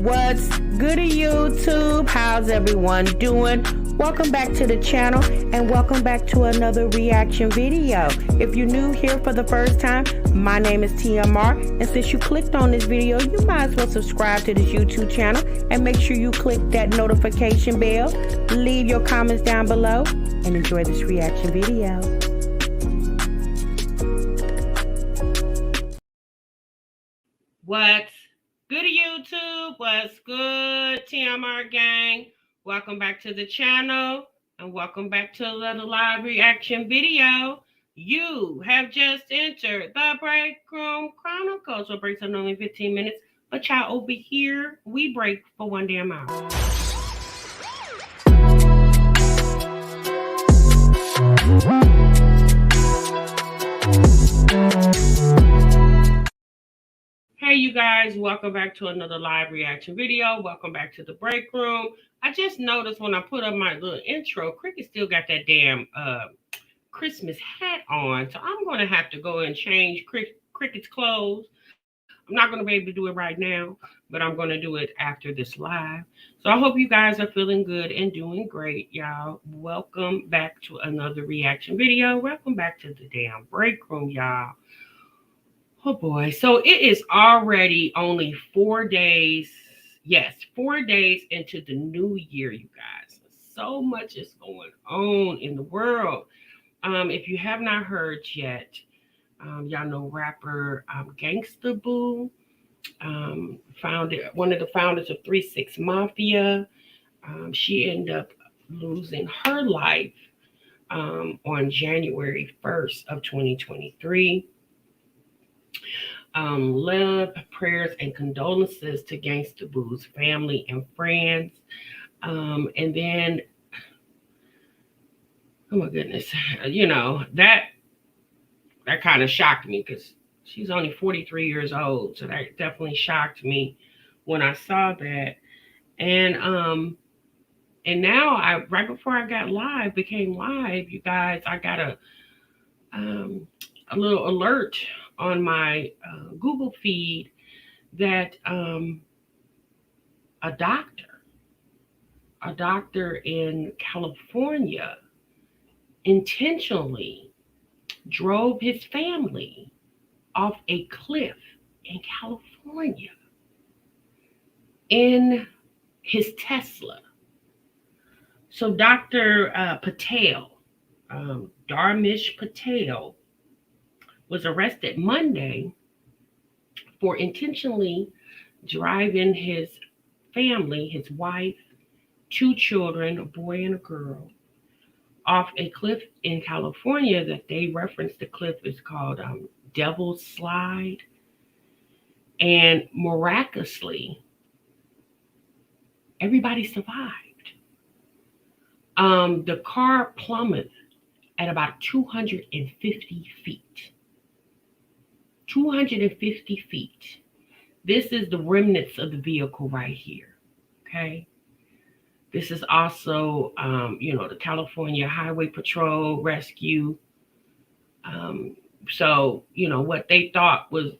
What's good, YouTube? How's everyone doing? Welcome back to the channel and welcome back to another reaction video. If you're new here for the first time, my name is TMR, and since you clicked on this video, you might as well subscribe to this YouTube channel and make sure you click that notification bell. Leave your comments down below and enjoy this reaction video. What's good, YouTube? What's good, TMR gang? Welcome back to the channel and welcome back to another live reaction video. You have just entered the Break Room Chronicles. So breaks are only 15 minutes, but y'all over here, we break for one damn hour. Hey you guys, welcome back to another live reaction video. Welcome back to the break room. I just noticed when I put up my little intro, Cricket still got that damn Christmas hat on. So I'm going to have to go and change Cricket's clothes. I'm not going to be able to do it right now, but I'm going to do it after this live. So I hope you guys are feeling good and doing great, y'all. Welcome back to another reaction video. Welcome back to the damn break room, y'all. Oh boy, so it is already only 4 days. Yes, 4 days into the new year, you guys. So much is going on in the world. If you have not heard yet, y'all know rapper Gangsta Boo, one of the founders of 3-6 Mafia. She ended up losing her life on January 1st of 2023. Love, prayers, and condolences to Gangsta Boo's family and friends. And then, oh my goodness, you know, that kind of shocked me because she's only 43 years old. So that definitely shocked me when I saw that. And now right before I got became live, you guys, I got a little alert on my Google feed that a doctor in California intentionally drove his family off a cliff in California in his Tesla. So Dr. Patel, Dharmesh Patel, was arrested Monday for intentionally driving his family, his wife, 2 children, a boy and a girl, off a cliff in California that they referenced. The cliff is called Devil's Slide. And miraculously, everybody survived. The car plummeted at about 250 feet. 250 feet. This is the remnants of the vehicle right here. Okay. This is also, the California Highway Patrol rescue. So, what they thought was,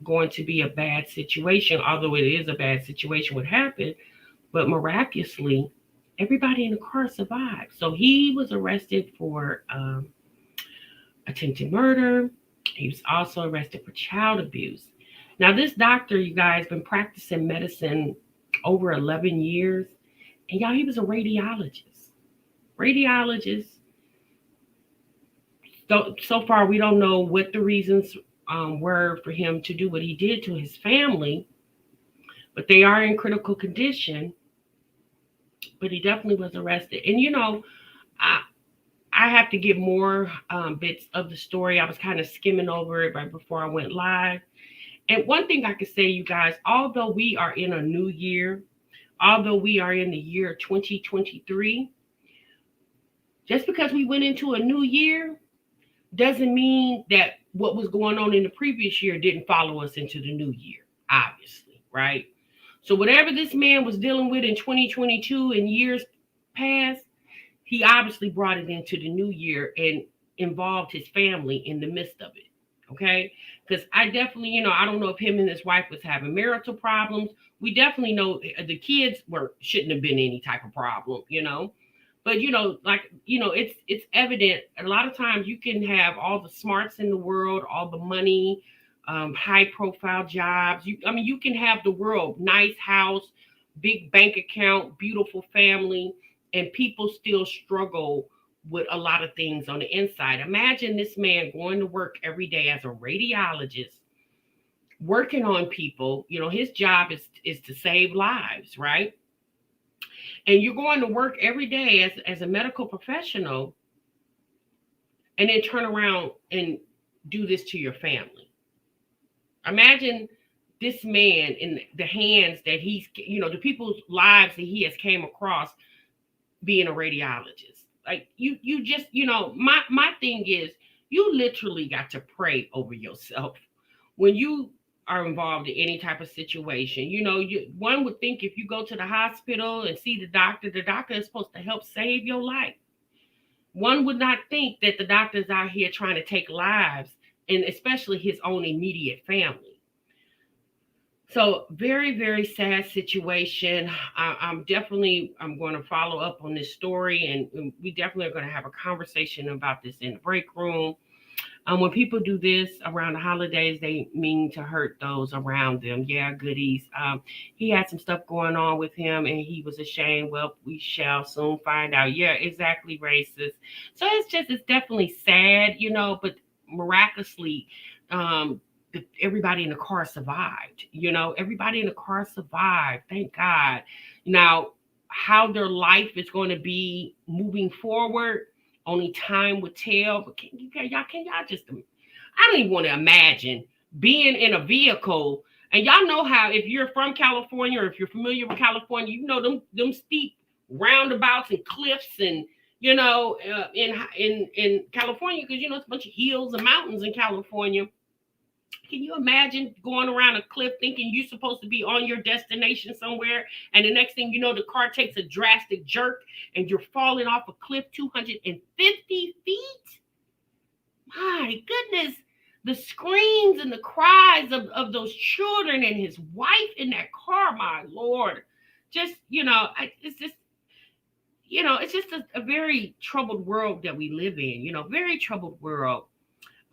going to be a bad situation, although it is a bad situation, what happened, but miraculously, everybody in the car survived. So he was arrested for attempted murder. He was also arrested for child abuse. Now, this doctor, you guys, been practicing medicine over 11 years. And y'all, he was a radiologist. So far, we don't know what the reasons were for him to do what he did to his family. But they are in critical condition. But he definitely was arrested. And, I have to give more bits of the story. I was kind of skimming over it right before I went live. And one thing I could say, you guys, although we are in a new year, although we are in the year 2023, just because we went into a new year doesn't mean that what was going on in the previous year didn't follow us into the new year, obviously, right? So whatever this man was dealing with in 2022 and years past, he obviously brought it into the new year and involved his family in the midst of it. Okay. Because I definitely, I don't know if him and his wife was having marital problems, We definitely know the kids shouldn't have been any type of problem, but it's evident a lot of times you can have all the smarts in the world, all the money, high profile jobs. You can have the world, nice house, big bank account, beautiful family, and people still struggle with a lot of things on the inside. Imagine this man going to work every day as a radiologist, working on people. His job is to save lives, right? And you're going to work every day as a medical professional, and then turn around and do this to your family. Imagine this man in the hands that the people's lives that he has came across, being a radiologist. Like you just, my thing is, you literally got to pray over yourself when you are involved in any type of situation. One would think if you go to the hospital and see the doctor is supposed to help save your life. One would not think that the doctor's out here trying to take lives, and especially his own immediate family. So very, very sad situation. I'm going to follow up on this story, and we definitely are going to have a conversation about this in the break room. When people do this around the holidays, they mean to hurt those around them. Yeah, goodies. He had some stuff going on with him, and he was ashamed. Well, we shall soon find out. Yeah, exactly, racist. So it's definitely sad, but miraculously, everybody in the car survived. Everybody in the car survived. Thank God. Now, how their life is going to be moving forward, only time would tell. But can y'all just, I don't even want to imagine being in a vehicle. And y'all know how, if you're from California, or if you're familiar with California, them steep roundabouts and cliffs, and in California, because it's a bunch of hills and mountains in California. Can you imagine going around a cliff thinking you're supposed to be on your destination somewhere, and the next thing you know, the car takes a drastic jerk and you're falling off a cliff 250 feet? My goodness, the screams and the cries of those children and his wife in that car, my Lord. Just, it's just a very troubled world that we live in, very troubled world.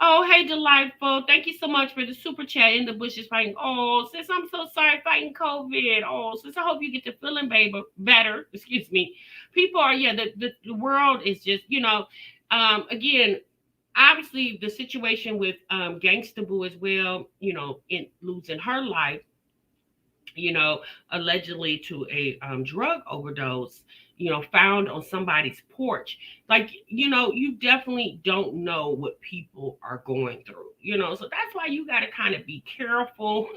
Oh, hey, delightful. Thank you so much for the super chat. In the bushes fighting. Oh, sis, I'm so sorry fighting COVID. Oh, sis, I hope you get to feeling better. Excuse me. People are, yeah, the world is just, again, obviously the situation with Gangsta Boo as well, in losing her life, allegedly to a drug overdose, found on somebody's porch. Like, you definitely don't know what people are going through, so that's why you got to kind of be careful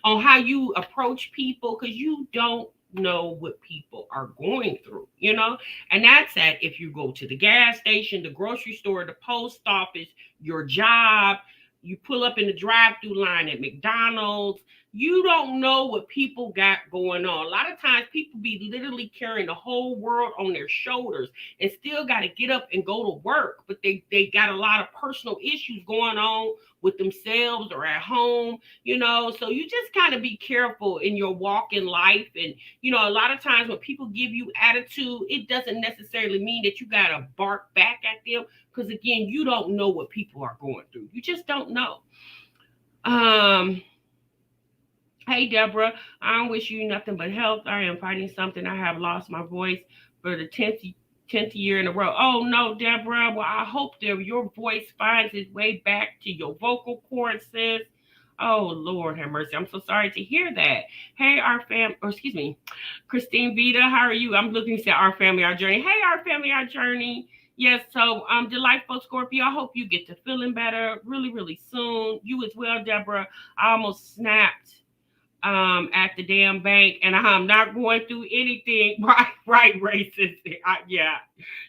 on how you approach people, because you don't know what people are going through, and that's that. If you go to the gas station, the grocery store, the post office, your job, you pull up in the drive-through line at McDonald's, you don't know what people got going on. A lot of times people be literally carrying the whole world on their shoulders and still got to get up and go to work, but they got a lot of personal issues going on with themselves or at home, so you just kind of be careful in your walk in life. And a lot of times when people give you attitude, it doesn't necessarily mean that you got to bark back at them, because again, you don't know what people are going through. You just don't know. Hey, Deborah, I don't wish you nothing but health. I am fighting something. I have lost my voice for the 10th year in a row. Oh, no, Deborah. Well, I hope that your voice finds its way back to your vocal cords, sis. Oh, Lord have mercy. I'm so sorry to hear that. Hey, Christine Vita, how are you? I'm looking to our family, our journey. Hey, our family, our journey. Yes, so delightful Scorpio. I hope you get to feeling better really, really soon. You as well, Deborah. I almost snapped at the damn bank, and I'm not going through anything. Right, racist. Yeah,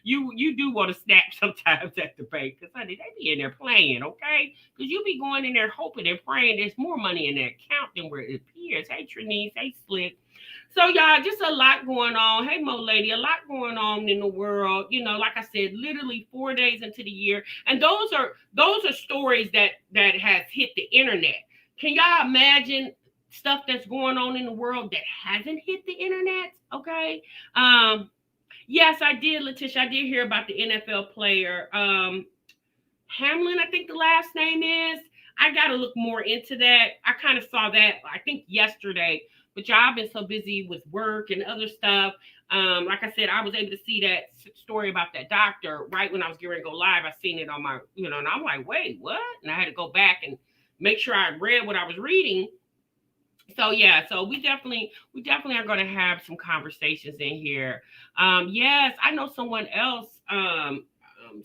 you do want to snap sometimes at the bank, because honey, they be in there playing, okay? Because you be going in there hoping and praying there's more money in that account than where it appears. Hey, Trinice. Hey, Slick. So y'all, just a lot going on. Hey, Mo Lady, a lot going on in the world. Like I said, literally 4 days into the year, and those are stories that has hit the internet. Can y'all imagine stuff that's going on in the world that hasn't hit the internet. Okay. Um, yes, I did, Letitia. I did hear about the NFL player. Hamlin, I think the last name is. I got to look more into that. I kind of saw that, I think, yesterday. But y'all, I've been so busy with work and other stuff. Like I said, I was able to see that story about that doctor right when I was getting ready to go live. I seen it on my, and I'm like, wait, what? And I had to go back and make sure I read what I was reading. So yeah, so we definitely are going to have some conversations in here. Yes, I know someone else,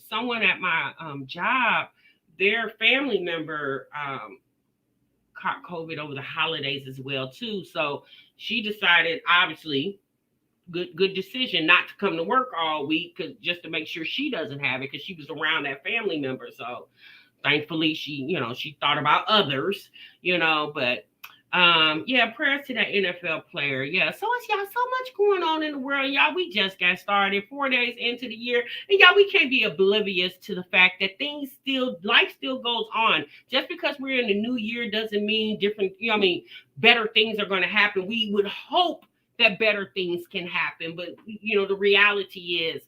someone at my job, their family member caught COVID over the holidays as well too. So she decided, obviously, good decision not to come to work all week, cause just to make sure she doesn't have it, because she was around that family member. So thankfully she thought about others, but yeah, prayers to that NFL player. Yeah, so it's y'all so much going on in the world. Y'all, we just got started 4 days into the year. And y'all, we can't be oblivious to the fact that life still goes on. Just because we're in the new year doesn't mean different, better things are going to happen. We would hope that better things can happen, but the reality is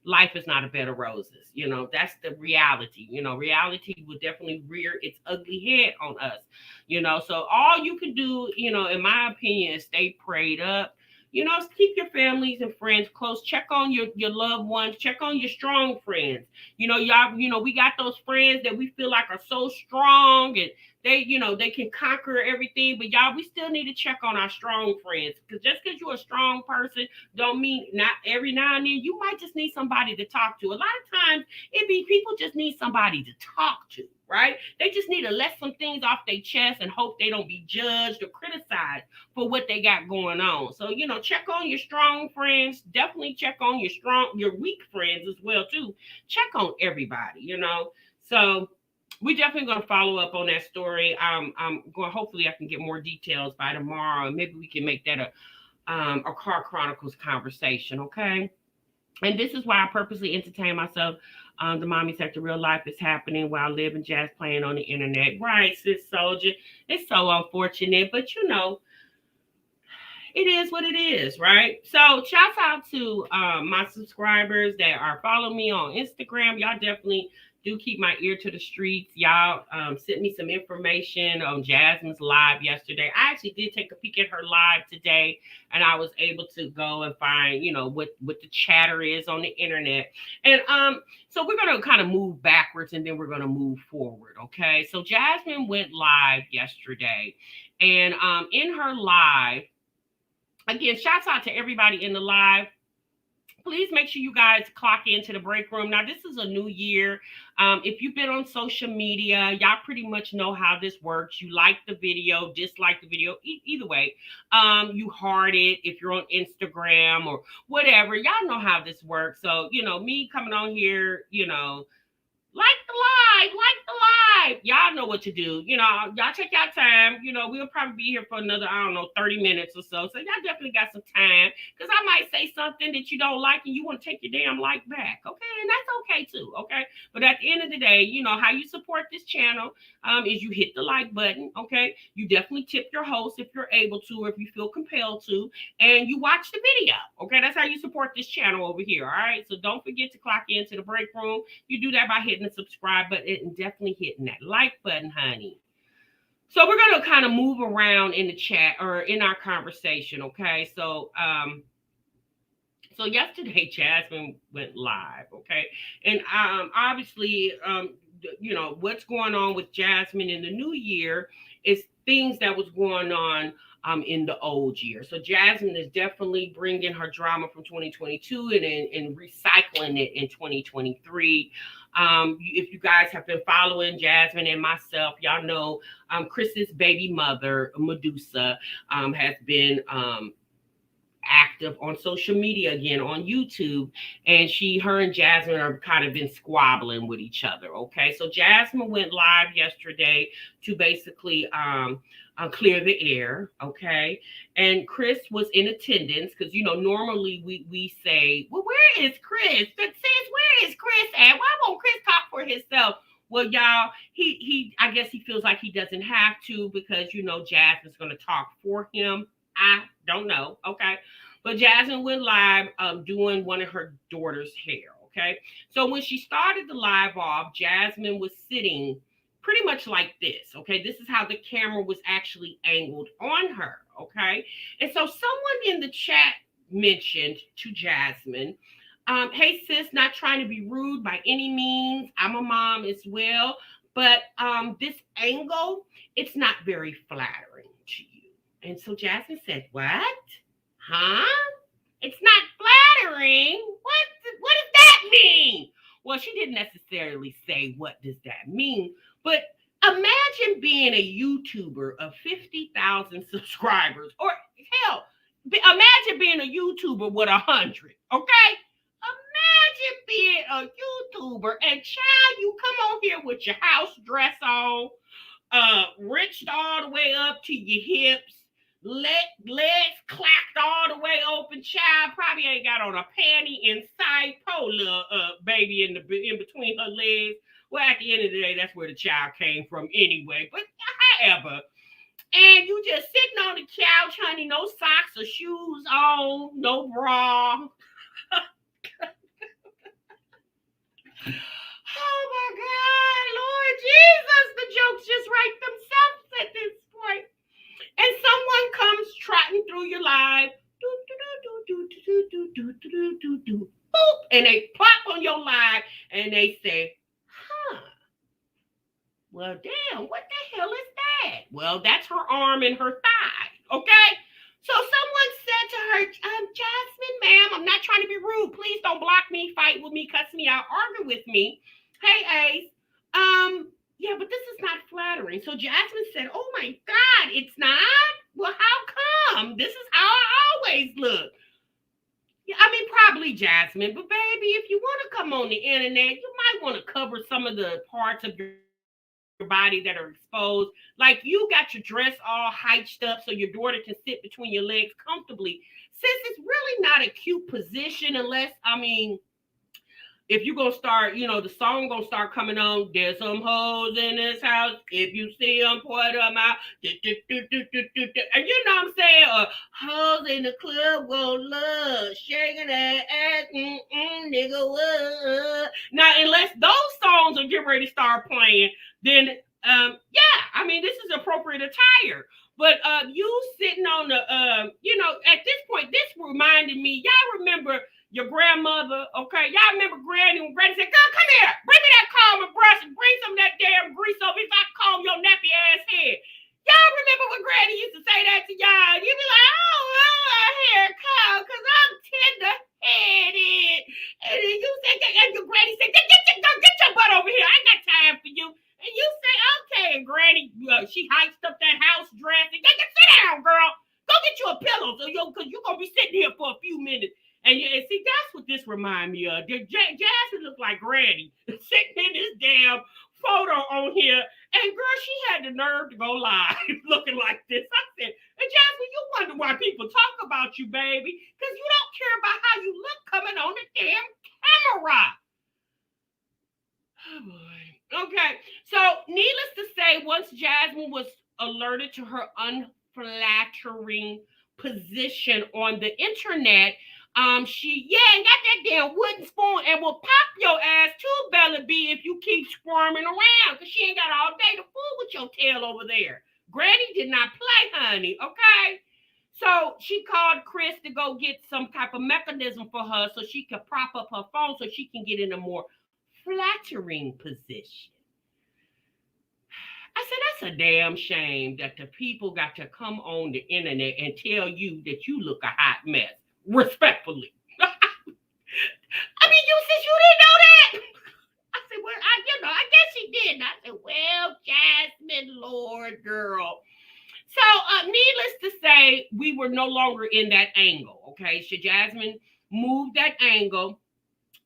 life is not a bed of roses. That's the reality. Reality will definitely rear its ugly head on us. So all you can do, in my opinion, is stay prayed up. Keep your families and friends close. Check on your loved ones. Check on your strong friends. Y'all, we got those friends that we feel like are so strong, and they can conquer everything. But y'all, we still need to check on our strong friends, because just because you're a strong person don't mean, not every now and then, you might just need somebody to talk to. A lot of times it be people just need somebody to talk to, right? They just need to let some things off their chest and hope they don't be judged or criticized for what they got going on. So, check on your strong friends. Definitely check on your weak friends as well too. Check on everybody. So we definitely going to follow up on that story. I'm going. Hopefully, I can get more details by tomorrow. Maybe we can make that a Car Chronicles conversation. Okay. And this is why I purposely entertain myself. The mommy sector, real life is happening while living jazz playing on the internet. Right, sis soldier. It's so unfortunate, but it is what it is, right? So shout out to my subscribers that are following me on Instagram. Y'all definitely do keep my ear to the streets. Y'all sent me some information on Jasmine's live yesterday. I actually did take a peek at her live today, and I was able to go and find, what the chatter is on the internet. And so we're going to kind of move backwards, and then we're going to move forward, okay? So Jasmine went live yesterday, and in her live, again, shouts out to everybody in the live. Please make sure you guys clock into the break room. Now, this is a new year. If you've been on social media, y'all pretty much know how this works. You like the video, dislike the video, either way. You heart it if you're on Instagram or whatever. Y'all know how this works. So, me coming on here, like the live. Y'all know what to do. Y'all take your time. We'll probably be here for another, 30 minutes or so. So y'all definitely got some time, because I might say something that you don't like and you want to take your damn like back. Okay. And that's okay too. Okay. But at the end of the day, how you support this channel is you hit the like button. Okay. You definitely tip your host if you're able to, or if you feel compelled to, and you watch the video. Okay. That's how you support this channel over here. All right. So don't forget to clock into the break room. You do that by hitting the subscribe button and definitely hitting that like button, honey. So we're going to kind of move around in the chat or in our conversation. Okay. So yesterday Jasmine went live. Okay. And obviously, what's going on with Jasmine in the new year is things that was going on in the old year. So Jasmine is definitely bringing her drama from 2022 and recycling it in 2023. If you guys have been following Jasmine and myself, y'all know Chris's baby mother, Medusa, has been active on social media again on YouTube, and her and Jasmine are kind of been squabbling with each other. Okay, so Jasmine went live yesterday to basically clear the air. Okay, and Chris was in attendance, because normally we say, well, where is Chris? Sis, where is Chris at? Why won't Chris talk for himself? Well, y'all, I guess he feels like he doesn't have to because Jasmine's gonna talk for him. I don't know. Okay. But Jasmine went live doing one of her daughter's hair. Okay. So when she started the live off, Jasmine was sitting pretty much like this. Okay. This is how the camera was actually angled on her. Okay. And so someone in the chat mentioned to Jasmine, hey sis, not trying to be rude by any means. I'm a mom as well, but this angle, it's not very flattering to you. And so Jasmine said, "What? Huh? It's not flattering. What does that mean?" Well, she didn't necessarily say what does that mean, but imagine being a YouTuber of 50,000 subscribers, or hell, imagine being a YouTuber with 100. Okay, imagine being a YouTuber and child, you come on here with your house dress on, wrenched all the way up to your hips, legs clacked all the way open. Child probably ain't got on a panty inside. Poor little baby in between her legs. Well, at the end of the day, that's where the child came from anyway. But however, and you just sitting on the couch, honey, no socks or shoes on, no bra. Oh my God, Lord Jesus, the jokes just write themselves at this point. And someone comes trotting through your live, boop, and they pop on your live and they say, huh, well, damn, what the hell is that? Well, that's her arm and her thigh, okay? So someone said to her, Jasmine, ma'am, I'm not trying to be rude. Please don't block me, fight with me, cuss me out, argue with me. Hey, Ace, yeah, but this is not flattering. So Jasmine said, oh my God, it's not? Well, how come? This is how I always look. Yeah, I mean, probably Jasmine, but baby, if you want to come on the internet, you might want to cover some of the parts of your body that are exposed. Like you got your dress all hyped up so your daughter can sit between your legs comfortably. Sis, it's really not a cute position unless, I mean, if you're gonna start, the song gonna start coming on. There's some hoes in this house. If you see them, point them out. And you know what I'm saying? Hoes in the club will love shaking that ass, nigga. What? Now, unless those songs are getting ready to start playing, then yeah, I mean, this is appropriate attire. But you sitting on the, at this point, this reminded me. Y'all remember your grandmother, okay? Y'all remember Granny when Granny said, girl, come here. Bring me that comb and brush and bring some of that damn grease over if I comb your nappy ass head. Y'all remember when Granny used to say that to y'all? You'd be like, oh, my hair comb because I'm tender-headed. And then you say, and your Granny said, get your butt over here. I ain't got time for you. And you say, okay. And Granny, she hikes up that house dress and sit down, girl. Go get you a pillow because you're going to be sitting here for a few minutes. And see, that's what this remind me of. Jasmine looked like Granny sitting in this damn photo on here. And girl, she had the nerve to go live looking like this. I said, and Jasmine, you wonder why people talk about you, baby, because you don't care about how you look coming on the damn camera. Oh boy. Okay, so needless to say, once Jasmine was alerted to her unflattering position on the internet, she ain't got that damn wooden spoon and will pop your ass too, Bella B, if you keep squirming around, because she ain't got all day to fool with your tail over there. Granny did not play, honey, okay? So she called Chris to go get some type of mechanism for her so she could prop up her phone so she can get in a more flattering position. I said, that's a damn shame that the people got to come on the internet and tell you that you look a hot mess. Respectfully. I mean, you said you didn't know that. I said, well, I guess she did. I said, well, Jasmine, Lord, girl. So, needless to say, we were no longer in that angle. Okay, so Jasmine moved that angle,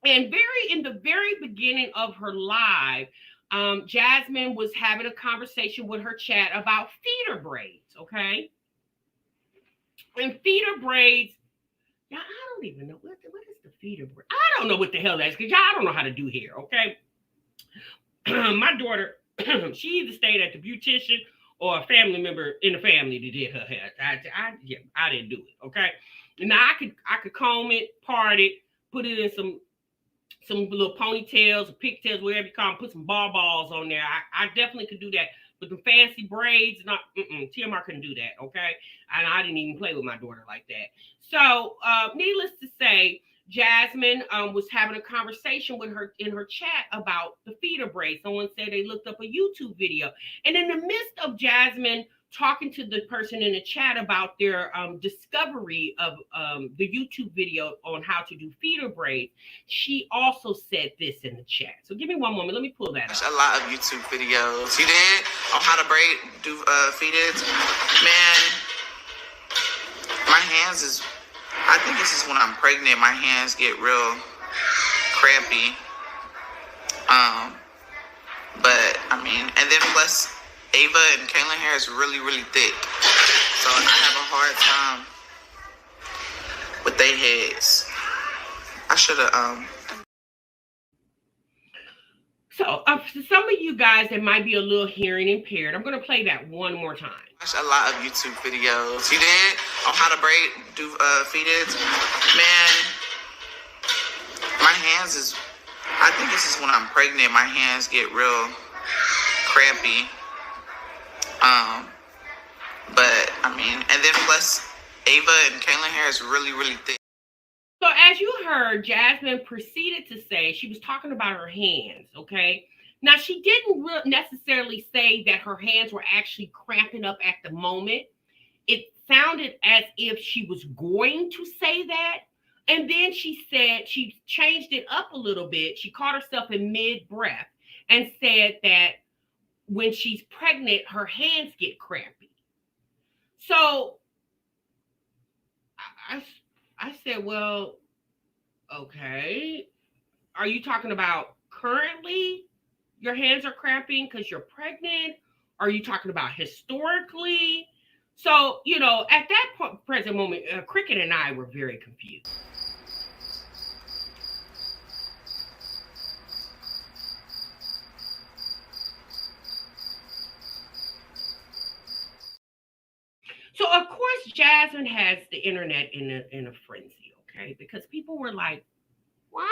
and in the very beginning of her live, Jasmine was having a conversation with her chat about feeder braids. Okay, and feeder braids. Yeah, I don't even know what is the feeder braid. I don't know what the hell that is because y'all don't know how to do hair, okay? My daughter, she either stayed at the beautician or a family member in the family that did her hair. Yeah, I didn't do it. Okay. Now I could comb it, part it, put it in some little ponytails or pigtails, whatever you call them, put some balls on there. I definitely could do that. But the fancy braids, not TMR couldn't do that, okay? And I didn't even play with my daughter like that. So, needless to say, Jasmine was having a conversation with her in her chat about the feeder braid. Someone said they looked up a YouTube video. And in the midst of Jasmine talking to the person in the chat about their discovery of the YouTube video on how to do feeder braids, she also said this in the chat. So give me one moment. Let me pull that up. A lot of YouTube videos. You did on how to do feeded. Man, my hands is. I think this is when I'm pregnant. My hands get real crampy. But I mean, and then plus Ava and Kaylin hair is really, really thick, so I have a hard time with their heads. I should have. So, for some of you guys that might be a little hearing impaired, I'm going to play that one more time. Watch a lot of YouTube videos. You did on how to do feeded. Man, my hands is. I think this is when I'm pregnant. My hands get real crampy. But I mean, and then plus Ava and Kaylin hair is really, really thick. So as you heard, Jasmine proceeded to say she was talking about her hands, okay? Now, she didn't necessarily say that her hands were actually cramping up at the moment. It sounded as if she was going to say that. And then she said, she changed it up a little bit. She caught herself in mid-breath and said that when she's pregnant, her hands get crampy. So I said, well, okay. Are you talking about currently your hands are cramping because you're pregnant? Are you talking about historically? So, at that present moment, Cricket and I were very confused. So, of course, Jasmine has the internet in a frenzy, okay? Because people were like, what?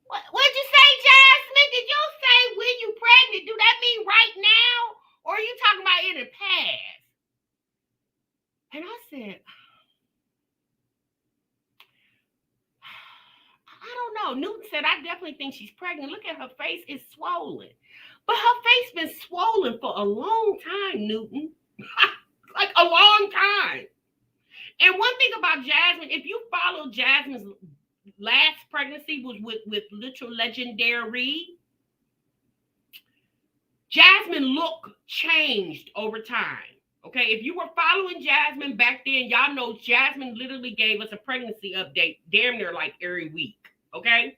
What'd you say, Jasmine? Did you say when you pregnant? Do that mean right now? Or are you talking about in the past? And I said, I don't know. Newton said, I definitely think she's pregnant. Look at her face. It's swollen. But her face been swollen for a long time, Newton. Like a long time. And one thing about Jasmine, if you follow Jasmine's last pregnancy was with little legendary, Jasmine look changed over time. Okay, if you were following Jasmine back then, y'all know Jasmine literally gave us a pregnancy update damn near like every week. Okay,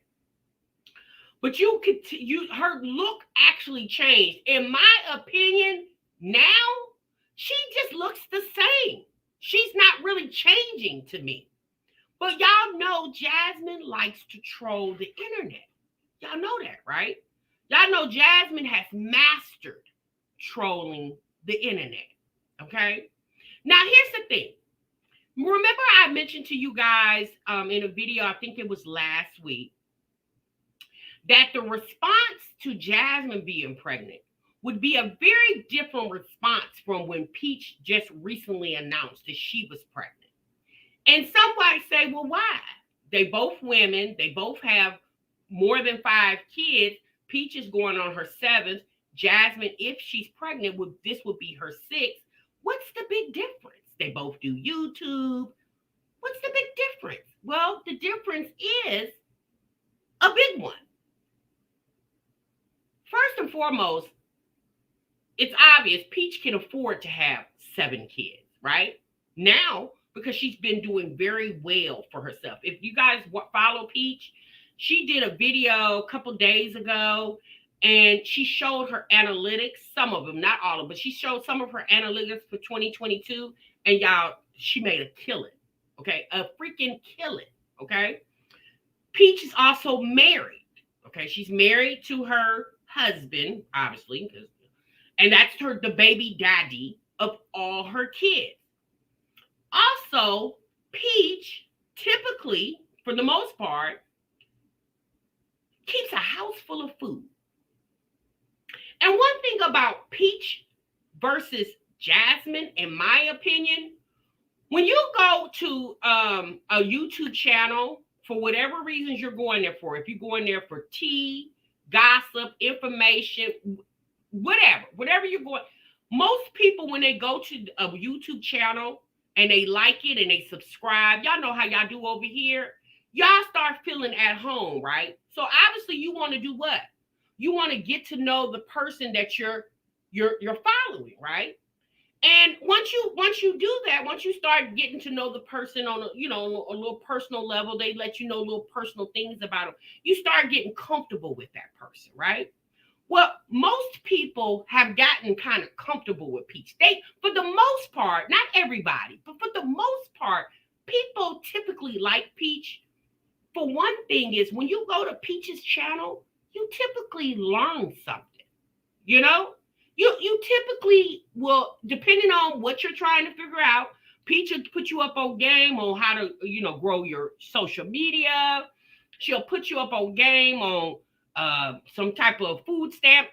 but her look actually changed. In my opinion, now she just looks the same. She's not really changing to me. But y'all know Jasmine likes to troll the internet. Y'all know that, right? Y'all know Jasmine has mastered trolling the internet. Okay? Now, here's the thing. Remember I mentioned to you guys in a video, I think it was last week, that the response to Jasmine being pregnant would be a very different response from when Peach just recently announced that she was pregnant. And some might say, well, why? They both women. They both have more than 5 kids. Peach is going on her 7th. Jasmine, if she's pregnant, this would be her 6th. What's the big difference? They both do YouTube. What's the big difference? Well, the difference is a big one. First and foremost, it's obvious Peach can afford to have 7 kids, right? Now, because she's been doing very well for herself. If you guys follow Peach, she did a video a couple days ago, and she showed her analytics, some of them, not all of them, but she showed some of her analytics for 2022, and y'all, she made a killing, okay? A freaking killing, okay? Peach is also married, Okay, she's married to her husband, obviously, and that's the baby daddy of all her kids. Also, Peach typically, for the most part, keeps a house full of food. And one thing about Peach versus Jasmine, in my opinion, when you go to a YouTube channel, for whatever reasons you're going there for, if you're going there for tea, gossip, information, whatever you're going, most people, when they go to a YouTube channel and they like it and they subscribe, y'all know how y'all do over here, y'all start feeling at home, right? So obviously you want to do what? You want to get to know the person that you're following, right? And once you do that, once you start getting to know the person on a little personal level, they let you know little personal things about them. You start getting comfortable with that person, right? Well, most people have gotten kind of comfortable with Peach. They, for the most part, not everybody, but for the most part, people typically like Peach. For one thing is when you go to Peach's channel, you typically learn something. You know, you typically will, depending on what you're trying to figure out, Peach will put you up on game on how to, grow your social media. She'll put you up on game on some type of food stamp,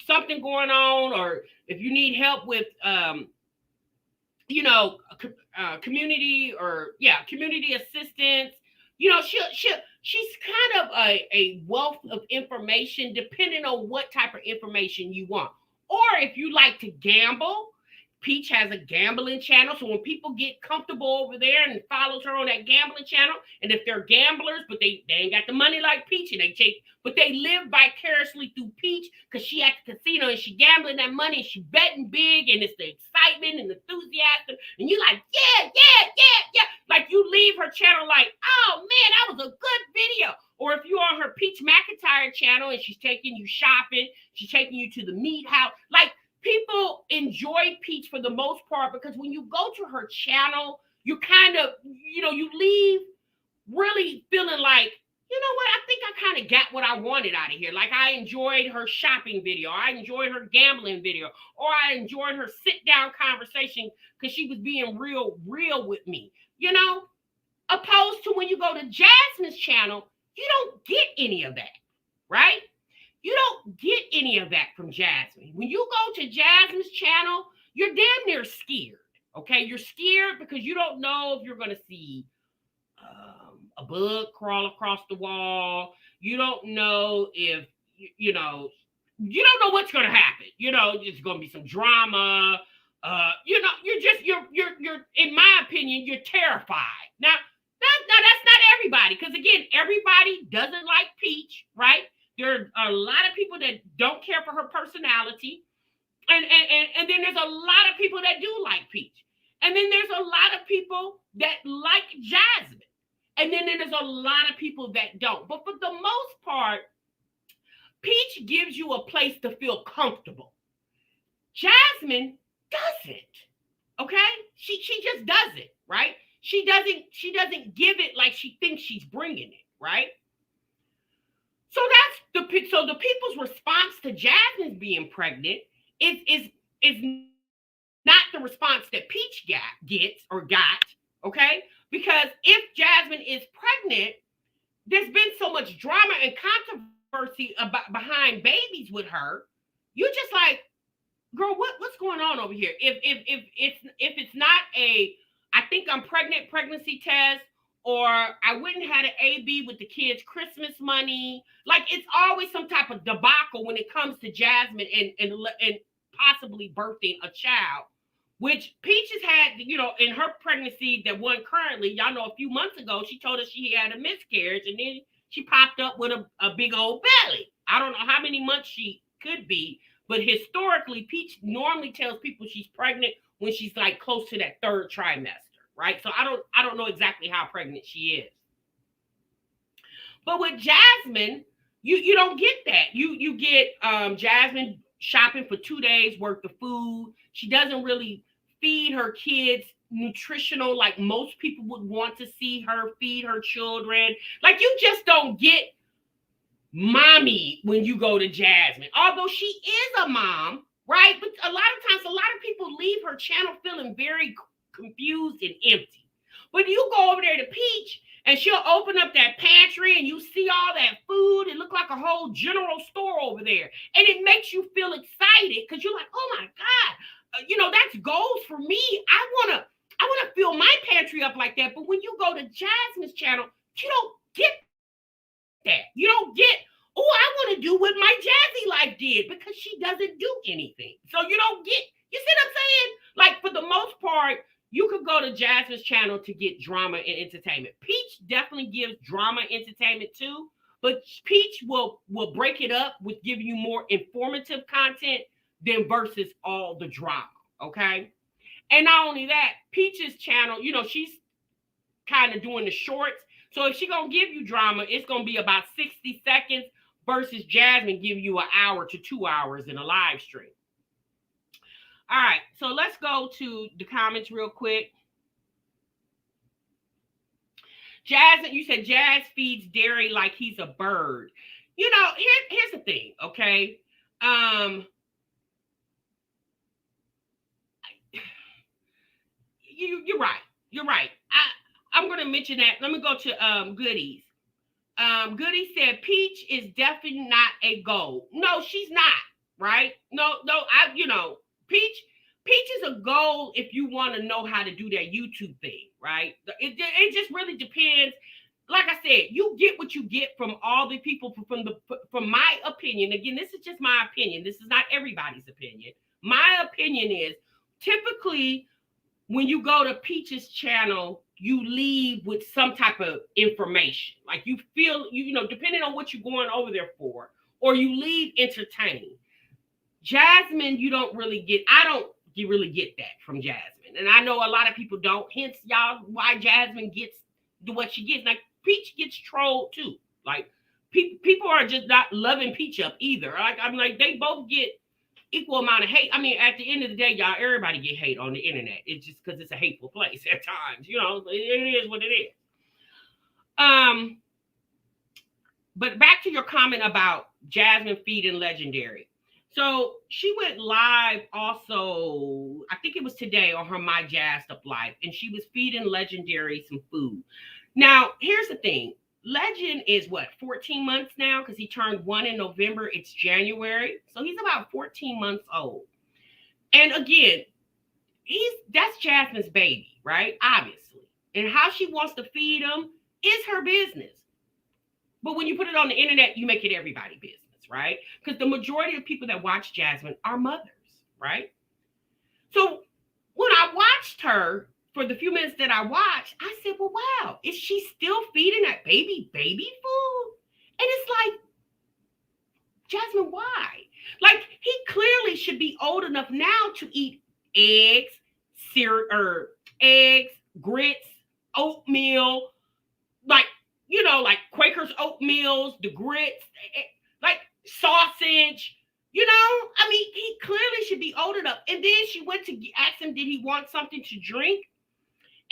something going on, or if you need help with, community community assistance. She's kind of a wealth of information depending on what type of information you want. Or if you like to gamble, Peach has a gambling channel. So when people get comfortable over there and follows her on that gambling channel, and if they're gamblers, but they ain't got the money like Peach, and but they live vicariously through Peach because she at the casino and she gambling that money and she betting big, and it's the excitement and enthusiasm, and you like, yeah. Like you leave her channel like, oh man, that was a good video. Or if you're on her Peach McIntyre channel and she's taking you shopping, she's taking you to the meat house, like, people enjoy Peach for the most part because when you go to her channel, you kind of, you leave really feeling like, you know what, I think I kind of got what I wanted out of here. Like I enjoyed her shopping video, I enjoyed her gambling video, or I enjoyed her sit down conversation because she was being real with me, opposed to when you go to Jasmine's channel, you don't get any of that, right? You don't get any of that from Jasmine. When you go to Jasmine's channel, you're damn near scared. Okay, you're scared because you don't know if you're going to see a bug crawl across the wall. You don't know if you don't know what's going to happen. It's going to be some drama. You're in my opinion, you're terrified. Now that's not everybody, because again, everybody doesn't like Peach, right? There are a lot of people that don't care for her personality. And then there's a lot of people that do like Peach. And then there's a lot of people that like Jasmine. And then there's a lot of people that don't. But for the most part, Peach gives you a place to feel comfortable. Jasmine doesn't. Okay? She just doesn't, right? She doesn't give it like she thinks she's bringing it, right? So the people's response to Jasmine being pregnant is not the response that Peach got, okay? Because if Jasmine is pregnant, there's been so much drama and controversy behind babies with her. You're just like, girl, what's going on over here? If it's not a I think I'm pregnant pregnancy test, or I went and had an AB with the kids' Christmas money. Like, it's always some type of debacle when it comes to Jasmine and possibly birthing a child, which Peach has had, in her pregnancy that one currently, y'all know a few months ago, she told us she had a miscarriage, and then she popped up with a big old belly. I don't know how many months she could be, but historically, Peach normally tells people she's pregnant when she's like close to that third trimester. Right? So I don't know exactly how pregnant she is. But with Jasmine, you don't get that. You get Jasmine shopping for 2 days worth of food. She doesn't really feed her kids nutritional like most people would want to see her feed her children. Like, you just don't get mommy when you go to Jasmine. Although she is a mom, right? But a lot of times, a lot of people leave her channel feeling very confused and empty. But you go over there to Peach and she'll open up that pantry and you see all that food. It looks like a whole general store over there. And it makes you feel excited because you're like, oh my God, that's goals for me. I want to fill my pantry up like that. But when you go to Jasmine's channel, you don't get that. You don't get, oh, I want to do what my Jazzy life did, because she doesn't do anything. So you don't get, you see what I'm saying? Like, for the most part, you could go to Jasmine's channel to get drama and entertainment. Peach definitely gives drama entertainment too, but Peach will break it up with giving you more informative content than versus all the drama, okay? And not only that, Peach's channel, she's kind of doing the shorts. So if she's going to give you drama, it's going to be about 60 seconds versus Jasmine giving you an hour to 2 hours in a live stream. All right, so let's go to the comments real quick. Jasmine, you said Jazz feeds Derry like he's a bird. Here's the thing, okay? You're right. You're right. I'm going to mention that. Let me go to Goodies. Goody said Peach is definitely not a goal. No, she's not, right? No, Peach is a goal if you want to know how to do that YouTube thing, right? It just really depends. Like I said, you get what you get from all the people from my opinion. Again, this is just my opinion. This is not everybody's opinion. My opinion is typically when you go to Peach's channel, you leave with some type of information. Like you feel, depending on what you're going over there for, or you leave entertained. Jasmine, you don't really get, you really get that from Jasmine. And I know a lot of people don't, hence y'all why Jasmine gets what she gets. Like Peach gets trolled too. Like people are just not loving Peach up either. Like I'm like, they both get equal amount of hate. I mean, at the end of the day, y'all, everybody get hate on the internet. It's just because it's a hateful place at times. It is what it is. But back to your comment about Jasmine feeding Legendary. So she went live also, I think it was today, on her My Jazzed Up Life, and she was feeding Legendary some food. Now, here's the thing. Legend is 14 months now, because he turned 1 in November. It's January. So he's about 14 months old. And again, that's Jasmine's baby, right? Obviously. And how she wants to feed him is her business. But when you put it on the internet, you make it everybody's business, right? Because the majority of people that watch Jasmine are mothers, right? So when I watched her, for the few minutes that I watched, I said, well, wow, is she still feeding that baby food? And it's like, Jasmine, why? Like, he clearly should be old enough now to eat eggs, grits, oatmeal, like Quaker's oatmeals, the grits, like sausage, I mean, he clearly should be old enough. And then she went to ask him, did he want something to drink?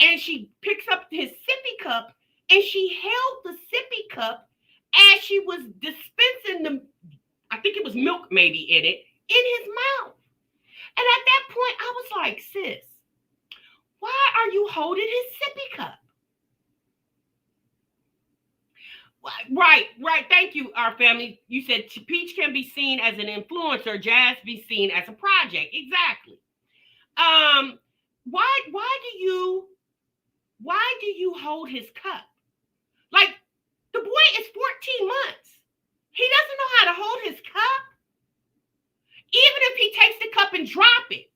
And she picks up his sippy cup and she held the sippy cup as she was dispensing the, I think it was milk maybe in it, in his mouth. And at that point, I was like, sis, why are you holding his sippy cup? Right. Thank you, our family. You said Peach can be seen as an influencer, Jazz be seen as a project. Exactly. Why do you hold his cup? Like, the boy is 14 months. He doesn't know how to hold his cup. Even if he takes the cup and drop it.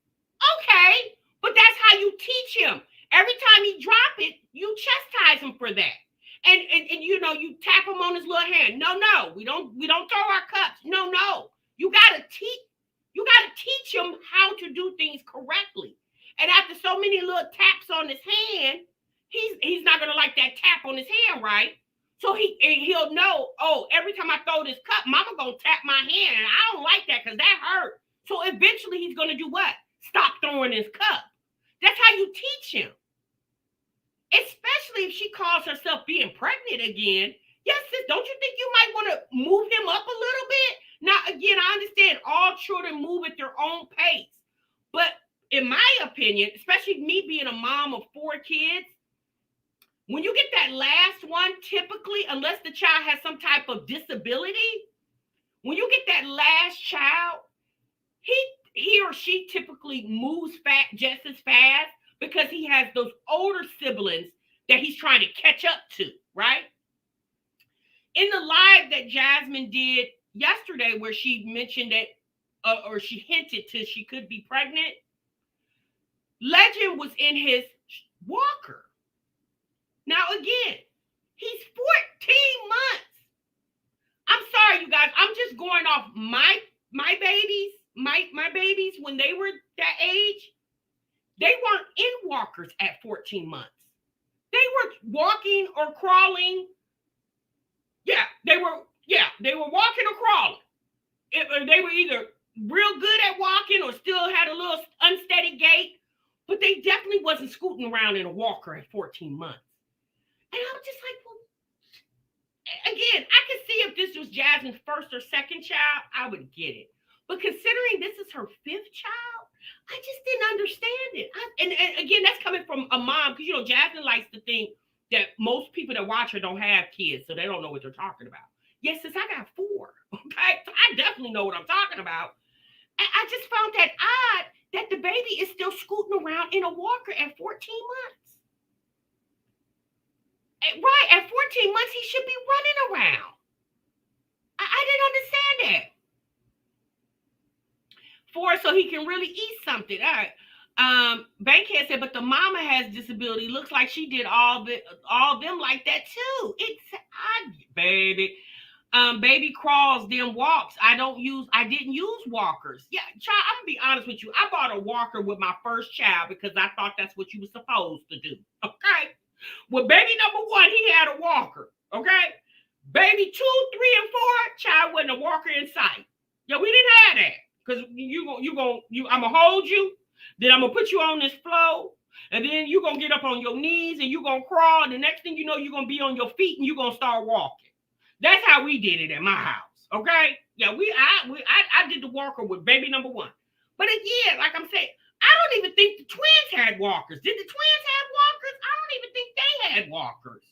Okay, but that's how you teach him. Every time he drop it, you chastise him for that. And you tap him on his little hand. No, we don't throw our cups. No. You gotta teach him how to do things correctly. And after so many little taps on his hand, he's not gonna like that tap on his hand, right? So he'll know, oh, every time I throw this cup, mama gonna tap my hand, and I don't like that because that hurt. So eventually he's gonna do what? Stop throwing his cup. That's how you teach him. Especially if she calls herself being pregnant again. Yes, sis, don't you think you might want to move him up a little bit? Now, again, I understand all children move at their own pace. But in my opinion, especially me being a mom of 4 kids, when you get that last one, typically, unless the child has some type of disability, when you get that last child, he or she typically moves just as fast because he has those older siblings that he's trying to catch up to, right? In the live that Jasmine did yesterday, where she mentioned that, or she hinted to she could be pregnant, Legend was in his walker. Now, again, he's 14 months. I'm sorry, you guys. I'm just going off my babies, my babies when they were that age. They weren't in walkers at 14 months. They were walking or crawling. Yeah, they were walking or crawling. They were either real good at walking or still had a little unsteady gait, but they definitely wasn't scooting around in a walker at 14 months. And I was just like, well, again, I could see if this was Jasmine's first or second child, I would get it. But considering this is her 5th child, I just didn't understand it. And again, that's coming from a mom, because, you know, Jasmine likes to think that most people that watch her don't have kids, so they don't know what they're talking about. Yes, since I got 4, okay? So I definitely know what I'm talking about. And I just found that odd that the baby is still scooting around in a walker at 14 months. Right, at 14 months, he should be running around. I didn't understand that. 4, so he can really eat something. All right. Bankhead said, but the mama has disability. Looks like she did all them like that too. Baby. Baby crawls, then walks. I didn't use walkers. Yeah, child, I'm gonna be honest with you. I bought a walker with my first child because I thought that's what you were supposed to do. Okay. With baby number 1, he had a walker. Okay. Baby 2, 3, and 4, child wasn't a walker in sight. Yeah, we didn't have that. Because I'm gonna hold you, then I'm gonna put you on this floor, and then you're gonna get up on your knees and you're gonna crawl, and the next thing you know, you're gonna be on your feet and you're gonna start walking. That's how we did it at my house. Okay. Yeah, I did the walker with baby number 1. But again, like I'm saying, I don't even think the twins had walkers. Did the twins have walkers? I don't even think they had walkers.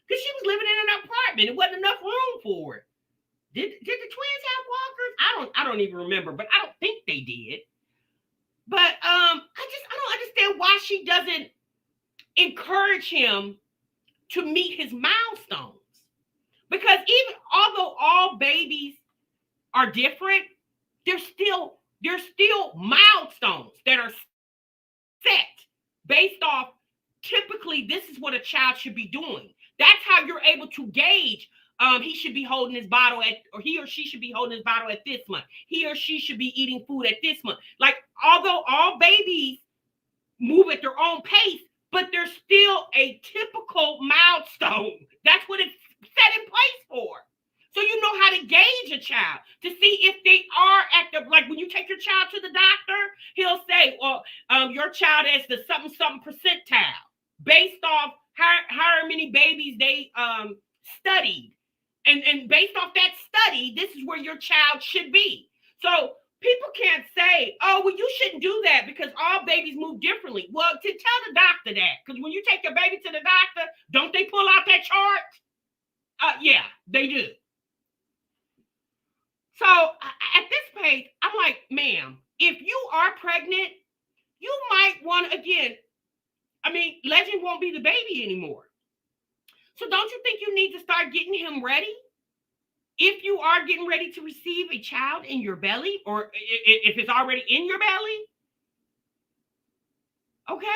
Because she was living in an apartment. It wasn't enough room for it. Did the twins have walkers? I don't even remember, but I don't think they did. But I don't understand why she doesn't encourage him to meet his milestones. Because even although all babies are different, there's still milestones that are set based off, typically this is what a child should be doing. That's how you're able to gauge he should be holding his bottle at, or he or she should be holding his bottle at this month. He or she should be eating food at this month. Like, although all babies move at their own pace, but there's still a typical milestone. That's what it's set in place for. So you know how to gauge a child to see if they are at the, like when you take your child to the doctor, he'll say, well, your child has the something percentile based off how many babies they studied. And based off that study, this is where your child should be. So people can't say, oh, well, you shouldn't do that because all babies move differently. Well, to tell the doctor that, because when you take your baby to the doctor, don't they pull out that chart? Yeah, they do. So at this page, I'm like, ma'am, if you are pregnant, you might want to, again, I mean, Legend won't be the baby anymore. So don't you think you need to start getting him ready? If you are getting ready to receive a child in your belly, or if it's already in your belly, okay,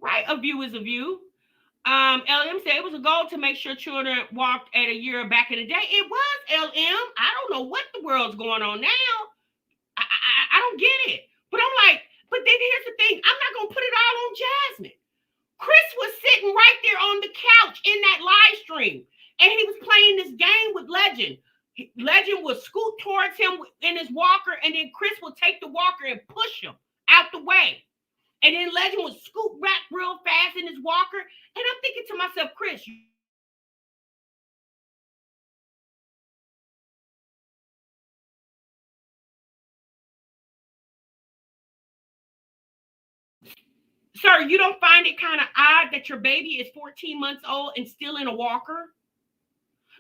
right? A view is a view. LM said it was a goal to make sure children walked at a year back in the day. It was, LM. I don't know what the world's going on now. I don't get it. But I'm like, but then here's the thing. I'm not going to put it all on Jasmine. Chris was sitting right there on the couch in that live stream, and he was playing this game with Legend. Legend would scoot towards him in his walker, and then Chris would take the walker and push him out the way. And then Legend would scoot back real fast in his walker. And I'm thinking to myself, Chris, Sir, you don't find it kind of odd that your baby is 14 months old and still in a walker?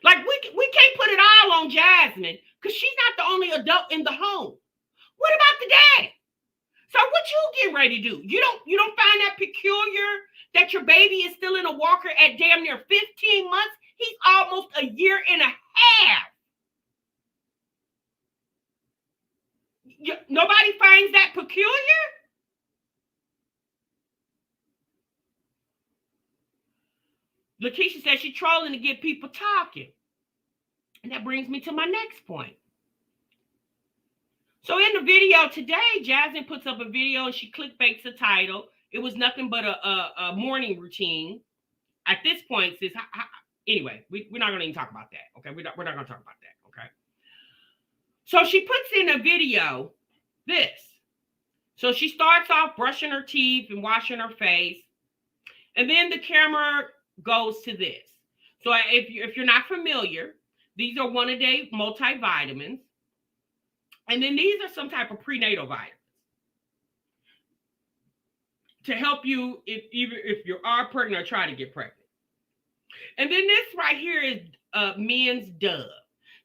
Like, we can't put it all on Jasmine because she's not the only adult in the home. What about the daddy? So what you getting ready to do? You don't find that peculiar that your baby is still in a walker at damn near 15 months? He's almost a year and a half. Nobody finds that peculiar? Lakeisha says she's trolling to get people talking. And that brings me to my next point. So in the video today, Jasmine puts up a video and she clickbaits the title. It was nothing but a morning routine. At this point, sis, anyway, we're not going to even talk about that. Okay, we're not going to talk about that. Okay. So she puts in a video this. So she starts off brushing her teeth and washing her face. And then the camera goes to this. So if you're not familiar, these are one-a-day multivitamins. And then these are some type of prenatal vitamins to help you if you are pregnant or try to get pregnant. And then this right here is men's Dove.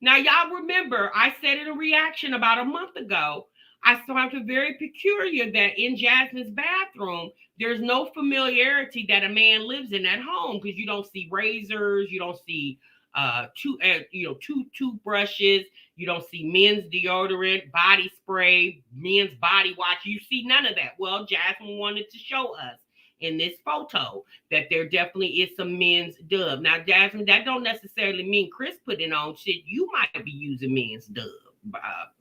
Now, y'all remember, I said in a reaction about a month ago, I found it very peculiar that in Jasmine's bathroom, there's no familiarity that a man lives in that home because you don't see razors, you don't see two toothbrushes, you don't see men's deodorant, body spray, men's body wash. You see none of that. Well, Jasmine wanted to show us in this photo that there definitely is some men's Dove. Now, Jasmine, that don't necessarily mean Chris put it on. Shit, you might be using men's Dove.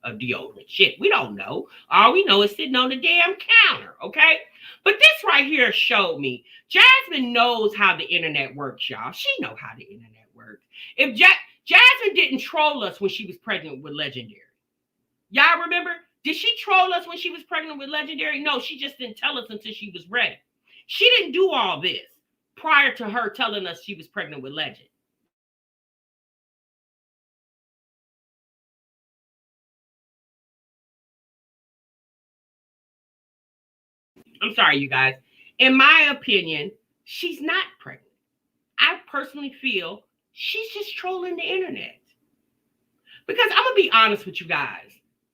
A deodorant. Shit, we don't know. All we know is sitting on the damn counter, okay? But this right here showed me Jasmine knows how the internet works, y'all. She know how the internet works. If Jasmine didn't troll us when she was pregnant with Legendary. Y'all remember? Did she troll us when she was pregnant with Legendary? No, she just didn't tell us until she was ready. She didn't do all this prior to her telling us she was pregnant with Legend. I'm sorry, you guys. In my opinion, she's not pregnant. I personally feel she's just trolling the internet. Because I'm going to be honest with you guys.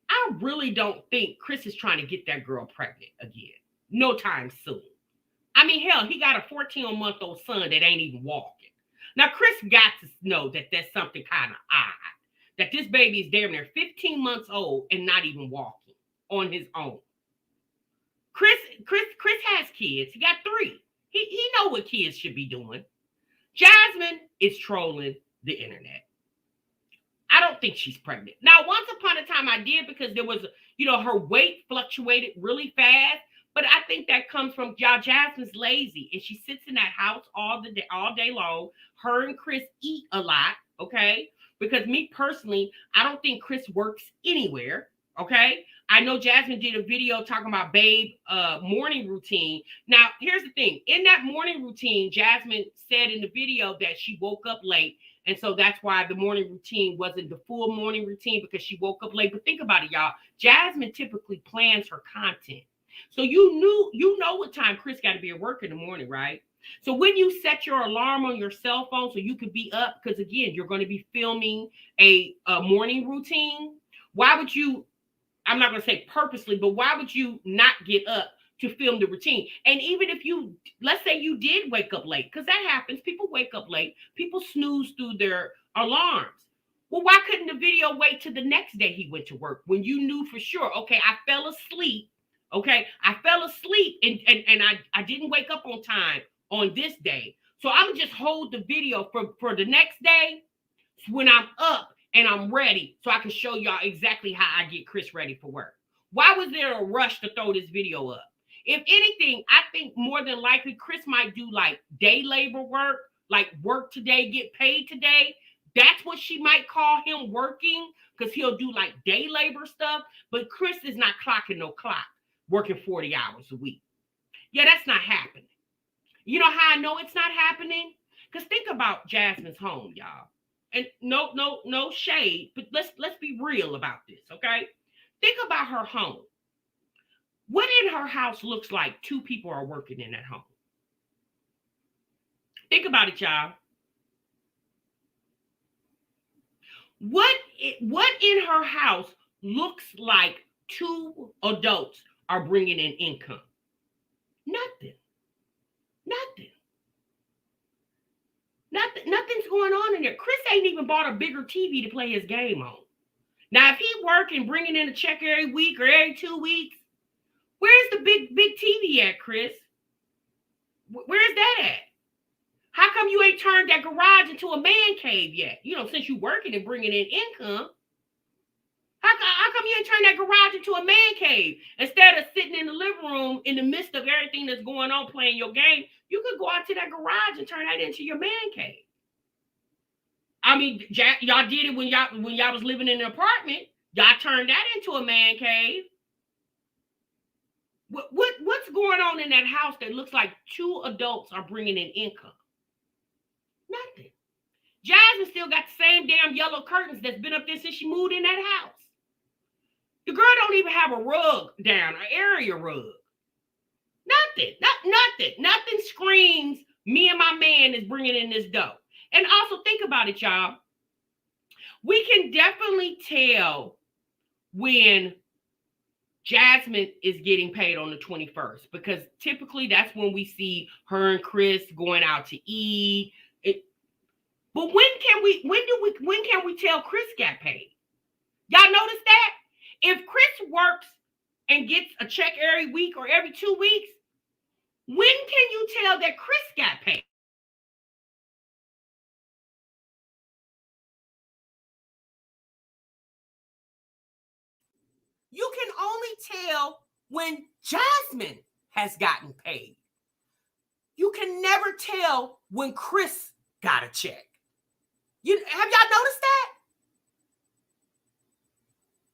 I really don't think Chris is trying to get that girl pregnant again. No time soon. I mean, hell, he got a 14-month-old son that ain't even walking. Now, Chris got to know that there's something kind of odd. That this baby is damn near 15 months old and not even walking on his own. Chris has kids. He got 3. He know what kids should be doing. Jasmine is trolling the internet. I don't think she's pregnant. Now, once upon a time I did because there was, her weight fluctuated really fast. But I think that comes from Jasmine's lazy and she sits in that house all day long. Her and Chris eat a lot, okay? Because me personally, I don't think Chris works anywhere, okay? I know Jasmine did a video talking about Babe morning routine. Now, here's the thing. In that morning routine, Jasmine said in the video that she woke up late. And so that's why the morning routine wasn't the full morning routine because she woke up late. But think about it, y'all. Jasmine typically plans her content. So you know what time Chris got to be at work in the morning, right? So when you set your alarm on your cell phone so you could be up, because again, you're going to be filming a morning routine, why would you, I'm not going to say purposely, but why would you not get up to film the routine? And even if you, let's say you did wake up late, because that happens, people wake up late, people snooze through their alarms. Well, why couldn't the video wait till the next day he went to work when you knew for sure, okay, I fell asleep. Okay, I fell asleep and I didn't wake up on time on this day. So I'm going to just hold the video for the next day when I'm up and I'm ready so I can show y'all exactly how I get Chris ready for work. Why was there a rush to throw this video up? If anything, I think more than likely Chris might do like day labor work, like work today, get paid today. That's what she might call him working because he'll do like day labor stuff. But Chris is not clocking no clock. Working 40 hours a week. Yeah, that's not happening. You know how I know it's not happening? Because think about Jasmine's home, y'all. And no shade, but let's be real about this, okay? Think about her home. What in her house looks like two people are working in that home? Think about it, y'all. What in her house looks like two adults are bringing in income? Nothing. Nothing. Nothing's going on in there. Chris ain't even bought a bigger TV to play his game on. Now, if he working, bringing in a check every week or every 2 weeks, where's the big TV at, Chris? Where's that at? How come you ain't turned that garage into a man cave yet? You know, since you working and bringing in income, how come you ain't turned that garage into a man cave? Instead of sitting in the living room in the midst of everything that's going on playing your game, you could go out to that garage and turn that into your man cave. I mean, y'all did it when y'all was living in an apartment. Y'all turned that into a man cave. What's going on in that house that looks like two adults are bringing in income? Nothing. Jasmine still got the same damn yellow curtains that's been up there since she moved in that house. The girl don't even have a rug down, an area rug. Nothing. Nothing screams, me and my man is bringing in this dough. And also think about it, y'all. We can definitely tell when Jasmine is getting paid on the 21st, because typically that's when we see her and Chris going out to eat. But when can we tell Chris got paid? Y'all notice that? If Chris works and gets a check every week or every 2 weeks, when can you tell that Chris got paid? You can only tell when Jasmine has gotten paid. You can never tell when Chris got a check. Have y'all noticed that?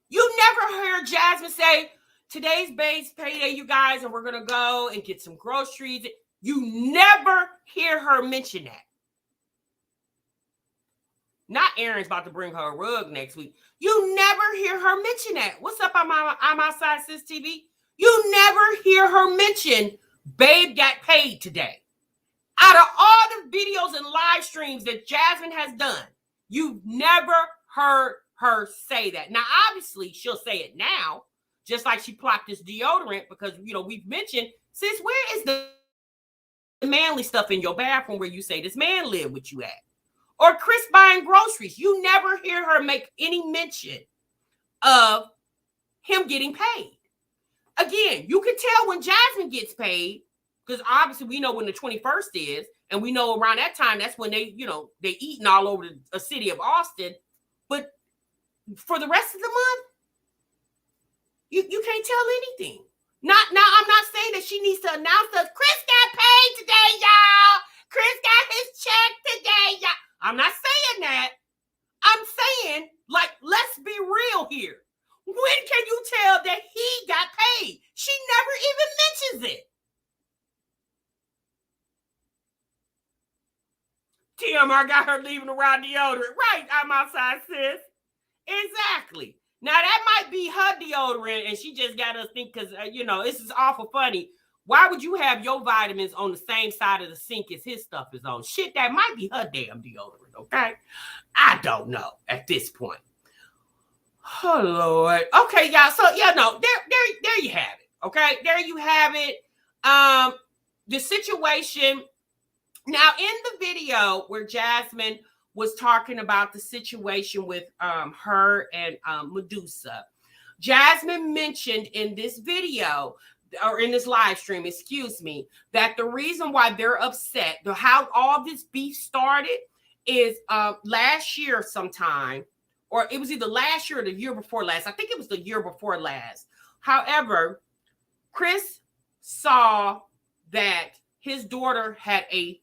You never heard Jasmine say, today's base payday, you guys, and we're going to go and get some groceries. You never hear her mention that. Not Erin's about to bring her a rug next week. You never hear her mention that. What's up, I'm outside, Sis TV? You never hear her mention, Babe got paid today. Out of all the videos and live streams that Jasmine has done, you've never heard her say that. Now, obviously, she'll say it now, just like she plopped this deodorant, because, you know, we've mentioned, sis, where is the manly stuff in your bathroom where you say this man live with you at? Or Chris buying groceries. You never hear her make any mention of him getting paid. Again, you can tell when Jasmine gets paid, because obviously we know when the 21st is, and we know around that time, that's when they eating all over the city of Austin. But for the rest of the month, you can't tell anything. Now, I'm not saying that she needs to announce us, Chris got paid today, y'all. Chris got his check today, y'all. I'm not saying that. I'm saying, like, let's be real here. When can you tell that he got paid? She never even mentions it. TMR got her leaving around deodorant. Right, I'm outside, sis. Exactly. Now, that might be her deodorant, and she just got us think, because, this is awful funny. Why would you have your vitamins on the same side of the sink as his stuff is on? Shit, that might be her damn deodorant, okay? I don't know at this point. Oh, Lord. Okay, y'all. So, there you have it, okay? There you have it. The situation. Now, in the video where Jasmine was talking about the situation with her and Medusa, Jasmine mentioned in this video, or in this live stream, that the reason why they're upset, how all this beef started, is last year sometime, or it was either last year or the year before last. I think it was the year before last. However, Chris saw that his daughter had a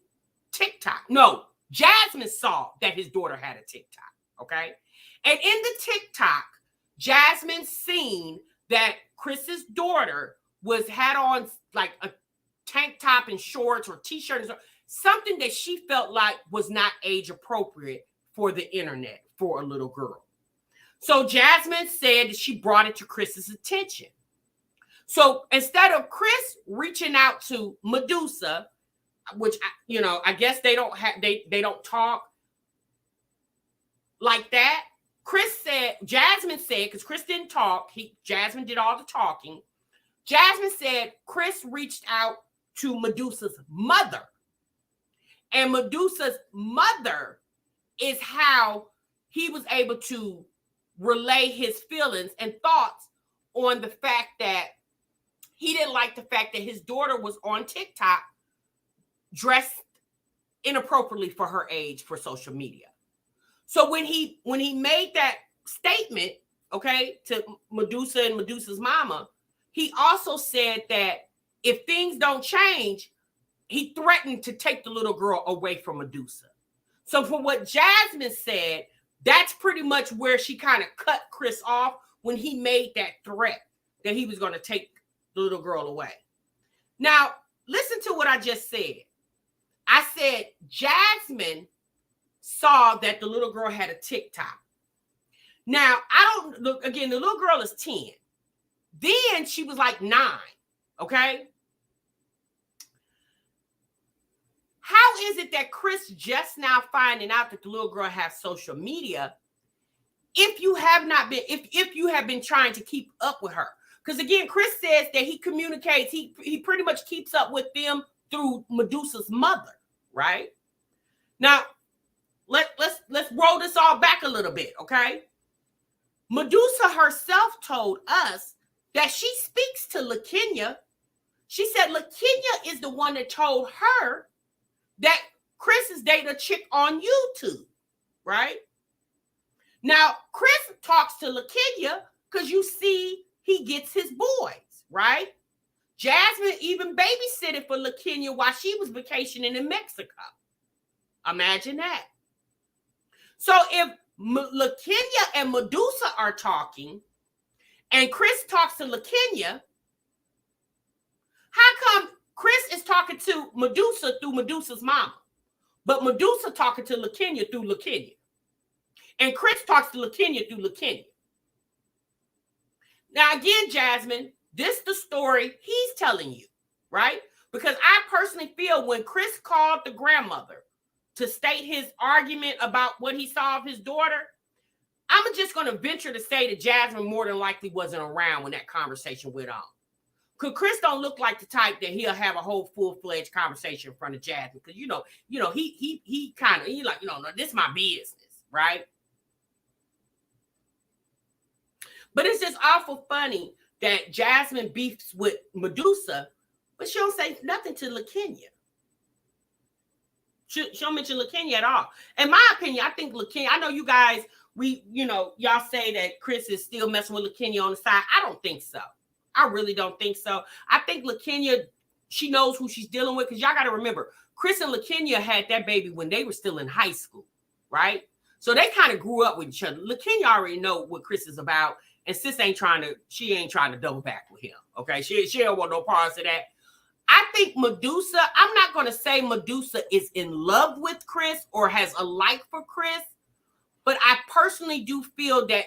TikTok. No, Jasmine saw that his daughter had a TikTok, okay? And in the TikTok, Jasmine seen that Chris's daughter had on like a tank top and shorts or t-shirt, something that she felt like was not age appropriate for the internet for a little girl. So Jasmine said that she brought it to Chris's attention. So instead of Chris reaching out to Medusa, which I guess they don't talk like that. Jasmine said, because Chris didn't talk, Jasmine did all the talking. Jasmine said Chris reached out to Medusa's mother. And Medusa's mother is how he was able to relay his feelings and thoughts on the fact that he didn't like the fact that his daughter was on TikTok dressed inappropriately for her age for social media. So when he made that statement, okay, to Medusa and Medusa's mama, he also said that if things don't change, he threatened to take the little girl away from Medusa. So from what Jasmine said, that's pretty much where she kind of cut Chris off when he made that threat that he was going to take the little girl away. Now, listen to what I just said. I said Jasmine saw that the little girl had a TikTok. Now, the little girl is 10. Then she was like 9, okay? How is it that Chris just now finding out that the little girl has social media if you have not been, if you have been trying to keep up with her? Because again, Chris says that he communicates, he pretty much keeps up with them through Medusa's mother, right? Now, let's roll this all back a little bit, okay? Medusa herself told us that she speaks to LaKenya. She said LaKenya is the one that told her that Chris is dating a chick on YouTube, right? Now, Chris talks to LaKenya because you see he gets his boys, right? Jasmine even babysitted for LaKenya while she was vacationing in Mexico. Imagine that. So if LaKenya and Medusa are talking and Chris talks to LaKenya, how come Chris is talking to Medusa through Medusa's mama, but Medusa talking to LaKenya through LaKenya? And Chris talks to LaKenya through LaKenya. Now, again, Jasmine, this is the story he's telling you, right? Because I personally feel when Chris called the grandmother to state his argument about what he saw of his daughter, I'm just going to venture to say that Jasmine more than likely wasn't around when that conversation went on. Because Chris don't look like the type that he'll have a whole full-fledged conversation in front of Jasmine. Because, he like, no, this is my business, right? But it's just awful funny that Jasmine beefs with Medusa, but she don't say nothing to LaKenya. She don't mention LaKenya at all. In my opinion, I think LaKenya, I know you guys, y'all say that Chris is still messing with LaKenya on the side. I don't think so. I really don't think so. I think LaKenya, she knows who she's dealing with, because y'all got to remember, Chris and LaKenya had that baby when they were still in high school, right? So they kind of grew up with each other. LaKenya already know what Chris is about, and sis ain't trying to double back with him, okay? She don't want no parts of that. I think Medusa, I'm not going to say Medusa is in love with Chris or has a like for Chris, but I personally do feel that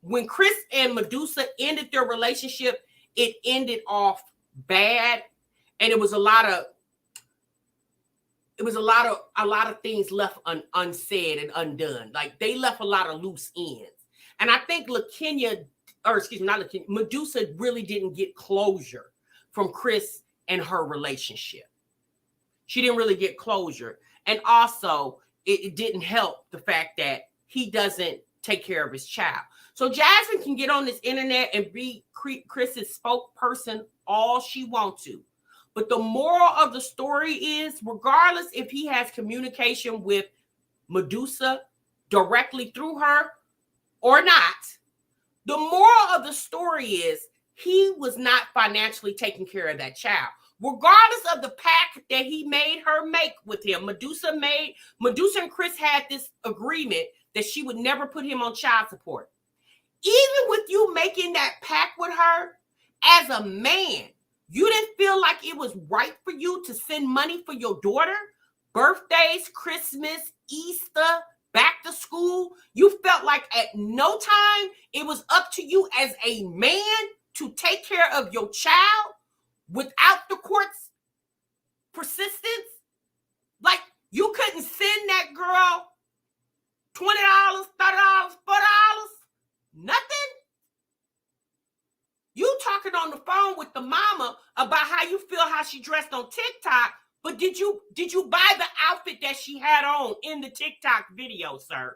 when Chris and Medusa ended their relationship, it ended off bad, and it was a lot of things left unsaid and undone. Like they left a lot of loose ends, and I think Medusa really didn't get closure from Chris and her relationship. She didn't really get closure, and also it didn't help the fact that he doesn't take care of his child. So Jasmine can get on this internet and be Chris's spokesperson all she wants to. But the moral of the story is, regardless if he has communication with Medusa directly through her or not, the moral of the story is he was not financially taking care of that child. Regardless of the pact that he made her make with him, Medusa and Chris had this agreement that she would never put him on child support. Even with you making that pact with her, as a man, you didn't feel like it was right for you to send money for your daughter? Birthdays, Christmas, Easter, back to school. You felt like at no time it was up to you as a man to take care of your child without the court's persistence? Like, you couldn't send that girl $20, $30, $40? Nothing? You talking on the phone with the mama about how you feel how she dressed on TikTok, but did you buy the outfit that she had on in the TikTok video, sir?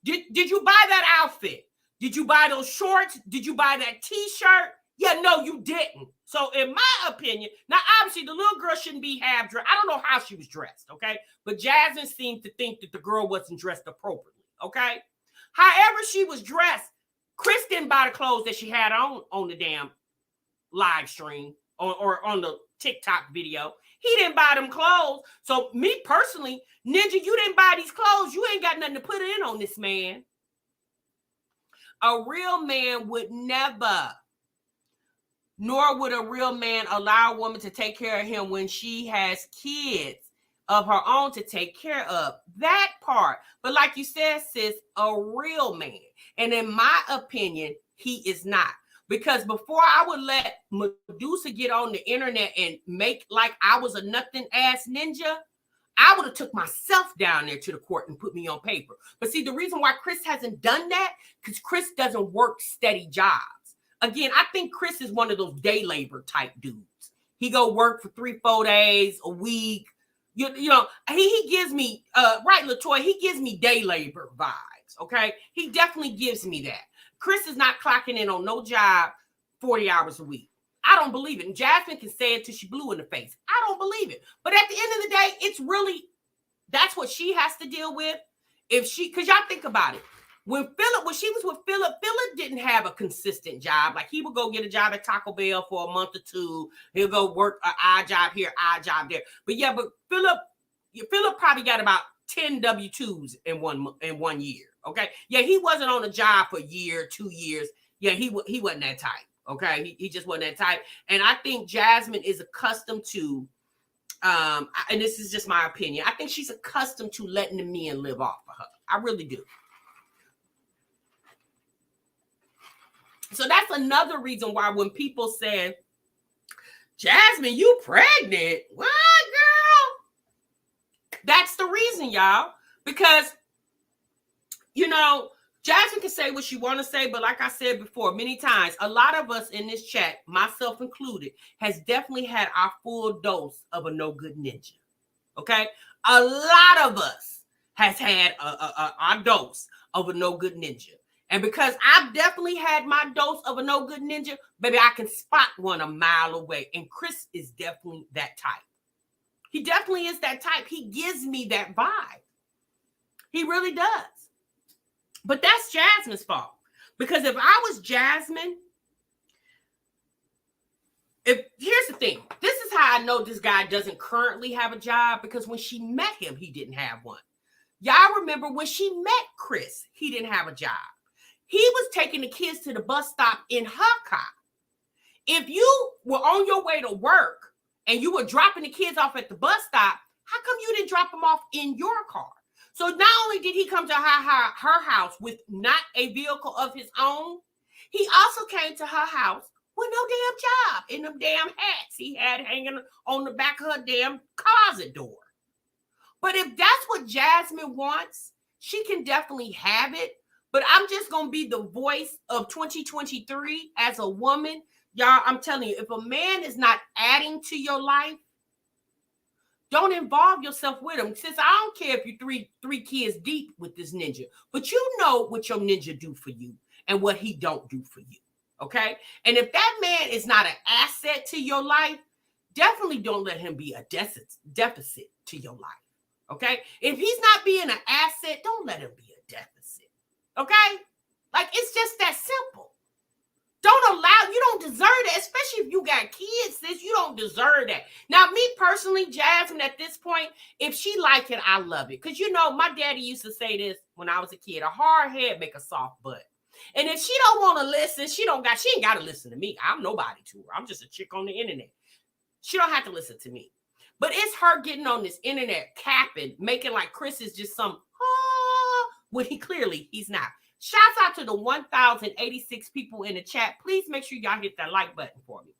Did you buy that outfit? Did you buy those shorts? Did you buy that t-shirt? Yeah, no, you didn't. So in my opinion, now obviously the little girl shouldn't be half dressed. I don't know how she was dressed, okay? But Jasmine seemed to think that the girl wasn't dressed appropriately, okay? However she was dressed, Chris didn't buy the clothes that she had on the damn live stream or on the TikTok video. He didn't buy them clothes. So me personally, Ninja, you didn't buy these clothes. You ain't got nothing to put in on this man. A real man would never, nor would a real man allow a woman to take care of him when she has kids of her own to take care of. That part. But like you said, sis, a real man. And in my opinion, he is not. Because before I would let Medusa get on the internet and make like I was a nothing ass ninja, I would have took myself down there to the court and put me on paper. But see, the reason why Chris hasn't done that, because Chris doesn't work steady jobs. Again, I think Chris is one of those day labor type dudes. He go work for 3-4 days a week. You know, he gives me, right, LaToya, he gives me day labor vibes, okay? He definitely gives me that. Chris is not clocking in on no job 40 hours a week. I don't believe it. And Jasmine can say it till she blue in the face. I don't believe it. But at the end of the day, it's really, that's what she has to deal with. If she, because y'all think about it. When she was with Philip didn't have a consistent job. Like he would go get a job at Taco Bell for a month or two. He'll go work an odd job here, odd job there. But yeah, but Philip probably got about 10 W-2s in one year. Okay. Yeah, he wasn't on a job for a year, 2 years. Yeah, he wasn't that type. Okay. He just wasn't that type. And I think Jasmine is accustomed to, and this is just my opinion, I think she's accustomed to letting the men live off of her. I really do. So that's another reason why when people say, Jasmine, you pregnant? What, girl? That's the reason, y'all. Because, you know, Jasmine can say what she want to say, but like I said before, many times, a lot of us in this chat, myself included, has definitely had our full dose of a no good ninja. Okay? A lot of us has had our dose of a no good ninja. And because I've definitely had my dose of a no good ninja, baby, I can spot one a mile away. And Chris is definitely that type. He definitely is that type. He gives me that vibe. He really does. But that's Jasmine's fault. Because if I was Jasmine, here's the thing. This is how I know this guy doesn't currently have a job, because when she met him, he didn't have one. Y'all remember when she met Chris, he didn't have a job. He was taking the kids to the bus stop in her car. If you were on your way to work and you were dropping the kids off at the bus stop, how come you didn't drop them off in your car? So not only did he come to her house with not a vehicle of his own, he also came to her house with no damn job in them damn hats he had hanging on the back of her damn closet door. But if that's what Jasmine wants, she can definitely have it. But I'm just going to be the voice of 2023 as a woman. Y'all, I'm telling you, if a man is not adding to your life, don't involve yourself with him. Since I don't care if you're three kids deep with this ninja, but you know what your ninja do for you and what he don't do for you. Okay? And if that man is not an asset to your life, definitely don't let him be a deficit to your life. Okay? If he's not being an asset, don't let him be a deficit. Okay? Like, it's just that simple. You don't deserve that, especially if you got kids, sis. You don't deserve that. Now, me personally, Jasmine, at this point, if she like it, I love it. Because, you know, my daddy used to say this when I was a kid, a hard head make a soft butt. And if she don't want to listen, she ain't got to listen to me. I'm nobody to her. I'm just a chick on the internet. She don't have to listen to me. But it's her getting on this internet, capping, making like Chris is just some, when he's not. Shouts out to the 1,086 people in the chat. Please make sure y'all hit that like button for me.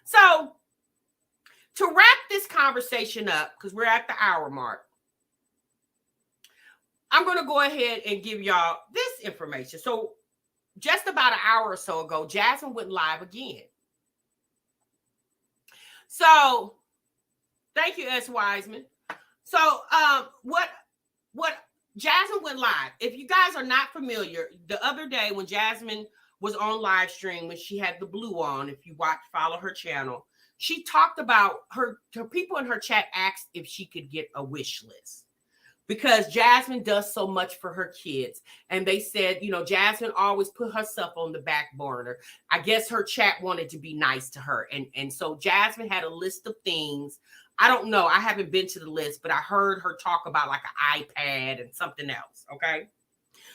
So, to wrap this conversation up, because we're at the hour mark, I'm going to go ahead and give y'all this information. So, just about an hour or so ago, Jasmine went live again. So, thank you, S. Wiseman. So, what Jasmine went live. If you guys are not familiar, the other day when Jasmine was on live stream, when she had the blue on, if you follow her channel, she talked about her people in her chat asked if she could get a wish list because Jasmine does so much for her kids. And they said, you know, Jasmine always put herself on the back burner. I guess her chat wanted to be nice to her. And so Jasmine had a list of things. I don't know. I haven't been to the list, but I heard her talk about like an iPad and something else. Okay.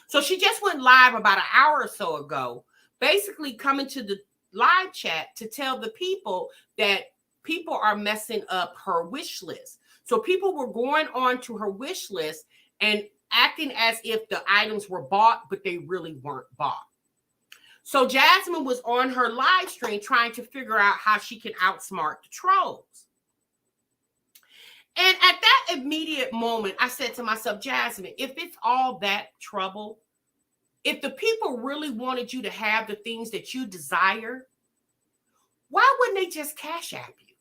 So she just went live about an hour or so ago, basically coming to the live chat to tell the people that people are messing up her wish list. So people were going on to her wish list and acting as if the items were bought, but they really weren't bought. So Jasmine was on her live stream trying to figure out how she can outsmart the trolls. And at that immediate moment, I said to myself, Jasmine, if it's all that trouble, if the people really wanted you to have the things that you desire, why wouldn't they just cash app you?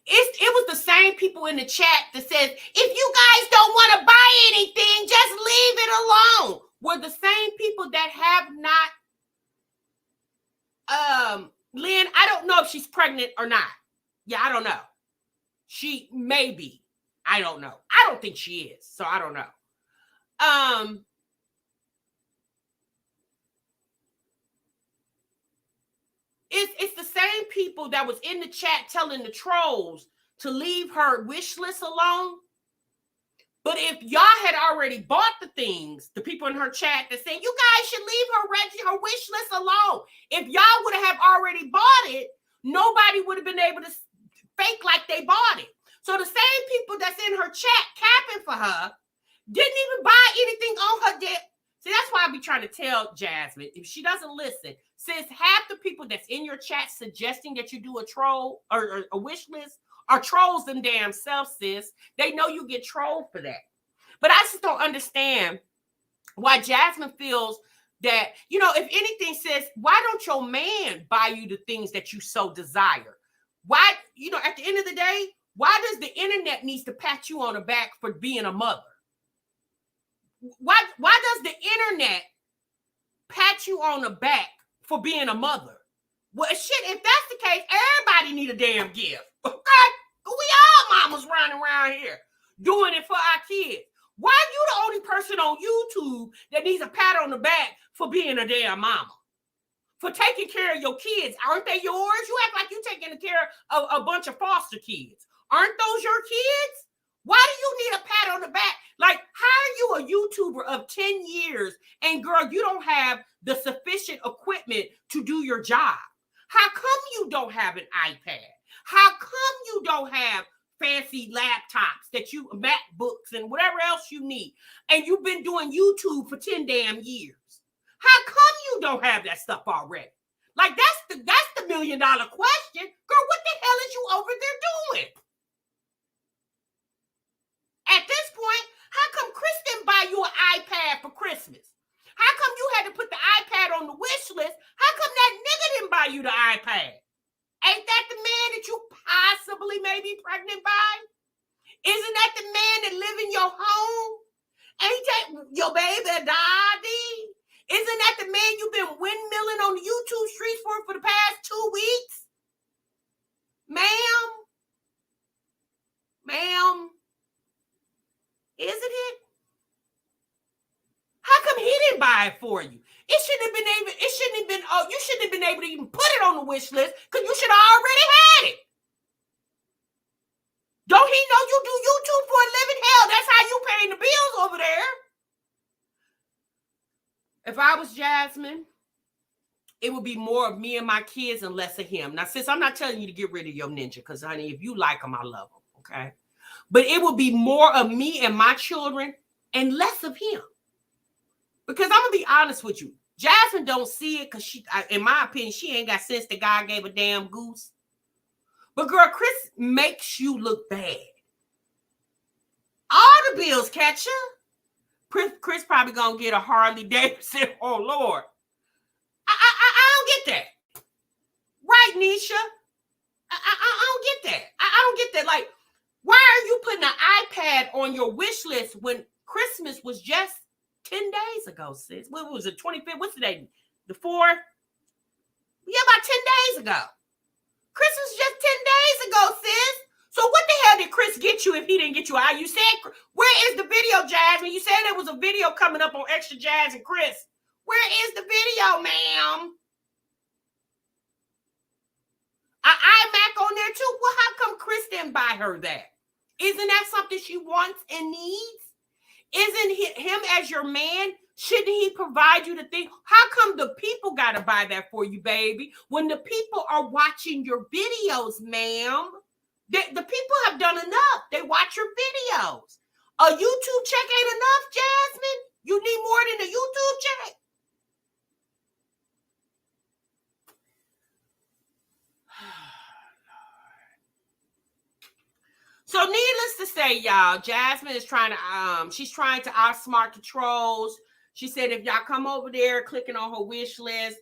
It was the same people in the chat that said, if you guys don't want to buy anything, just leave it alone. Were the same people that have not, Lynn, I don't know if she's pregnant or not. Yeah, I don't know. She may be. I don't know. I don't think she is. So I don't know. It's the same people that was in the chat telling the trolls to leave her wish list alone. But if y'all had already bought the things, the people in her chat that said, you guys should leave her wish list alone. If y'all would have already bought it, nobody would have been able to fake like they bought it. So the same people that's in her chat capping for her didn't even buy anything on her debt. See, that's why I be trying to tell Jasmine, if she doesn't listen, since half the people that's in your chat suggesting that you do a troll or a wish list are trolls them damn self, sis. They know you get trolled for that. But I just don't understand why Jasmine feels that, you know, if anything says, why don't your man buy you the things that you so desire? Why, you know, at the end of the day, why does the internet needs to pat you on the back for being a mother? Why does the internet pat you on the back for being a mother? Well, shit, if that's the case, everybody need a damn gift. Okay? We all mamas running around here doing it for our kids. Why are you the only person on YouTube that needs a pat on the back for being a damn mama? For taking care of your kids. Aren't they yours? You act like you're taking care of a bunch of foster kids. Aren't those your kids? Why do you need a pat on the back? Like, how are you a YouTuber of 10 years and girl, you don't have the sufficient equipment to do your job? How come you don't have an iPad? How come you don't have fancy laptops that you, MacBooks and whatever else you need? And you've been doing YouTube for 10 damn years. How come you don't have that stuff already? Like, that's the $1 million question. Girl, what the hell is you over there doing? At this point, how come Chris didn't buy you an iPad for Christmas? How come you had to put the iPad on the wish list? How come that nigga didn't buy you the iPad? Ain't that the man that you possibly may be pregnant by? Isn't that the man that live in your home? Ain't that your baby daddy? Isn't that the man you've been windmilling on the YouTube streets for the past 2 weeks? Ma'am? Isn't it? How come he didn't buy it for you? You shouldn't have been able to even put it on the wish list because you should have already had it. Don't he know you do YouTube for a living? Hell, that's how you paying the bills over there. If I was Jasmine, it would be more of me and my kids and less of him. Now, sis, I'm not telling you to get rid of your ninja because, honey, if you like him, I love him, okay? But it would be more of me and my children and less of him. Because I'm gonna be honest with you, Jasmine don't see it because she, in my opinion, she ain't got sense that God gave a damn goose. But girl, Chris makes you look bad. All the bills catch her. Chris probably gonna get a Harley Davidson. Oh Lord, I don't get that. Right, Nisha? I don't get that. I don't get that. Like, why are you putting an iPad on your wish list when Christmas was just 10 days ago, sis? What was it, 25th? What's the day? The 4th? Yeah, about 10 days ago. Christmas was just 10 days ago, sis. So what the hell did Chris get you if he didn't get you out? You said, where is the video, Jasmine? You said there was a video coming up on Extra Jazz and Chris. Where is the video, ma'am? An iMac on there too? Well, how come Chris didn't buy her that? Isn't that something she wants and needs? Isn't him as your man? Shouldn't he provide you the thing? How come the people got to buy that for you, baby? When the people are watching your videos, ma'am. The people have done enough. They watch your videos. A YouTube check ain't enough, Jasmine. You need more than a YouTube check. So needless to say, y'all, Jasmine is trying to, she's trying to outsmart the trolls. She said if y'all come over there clicking on her wish list,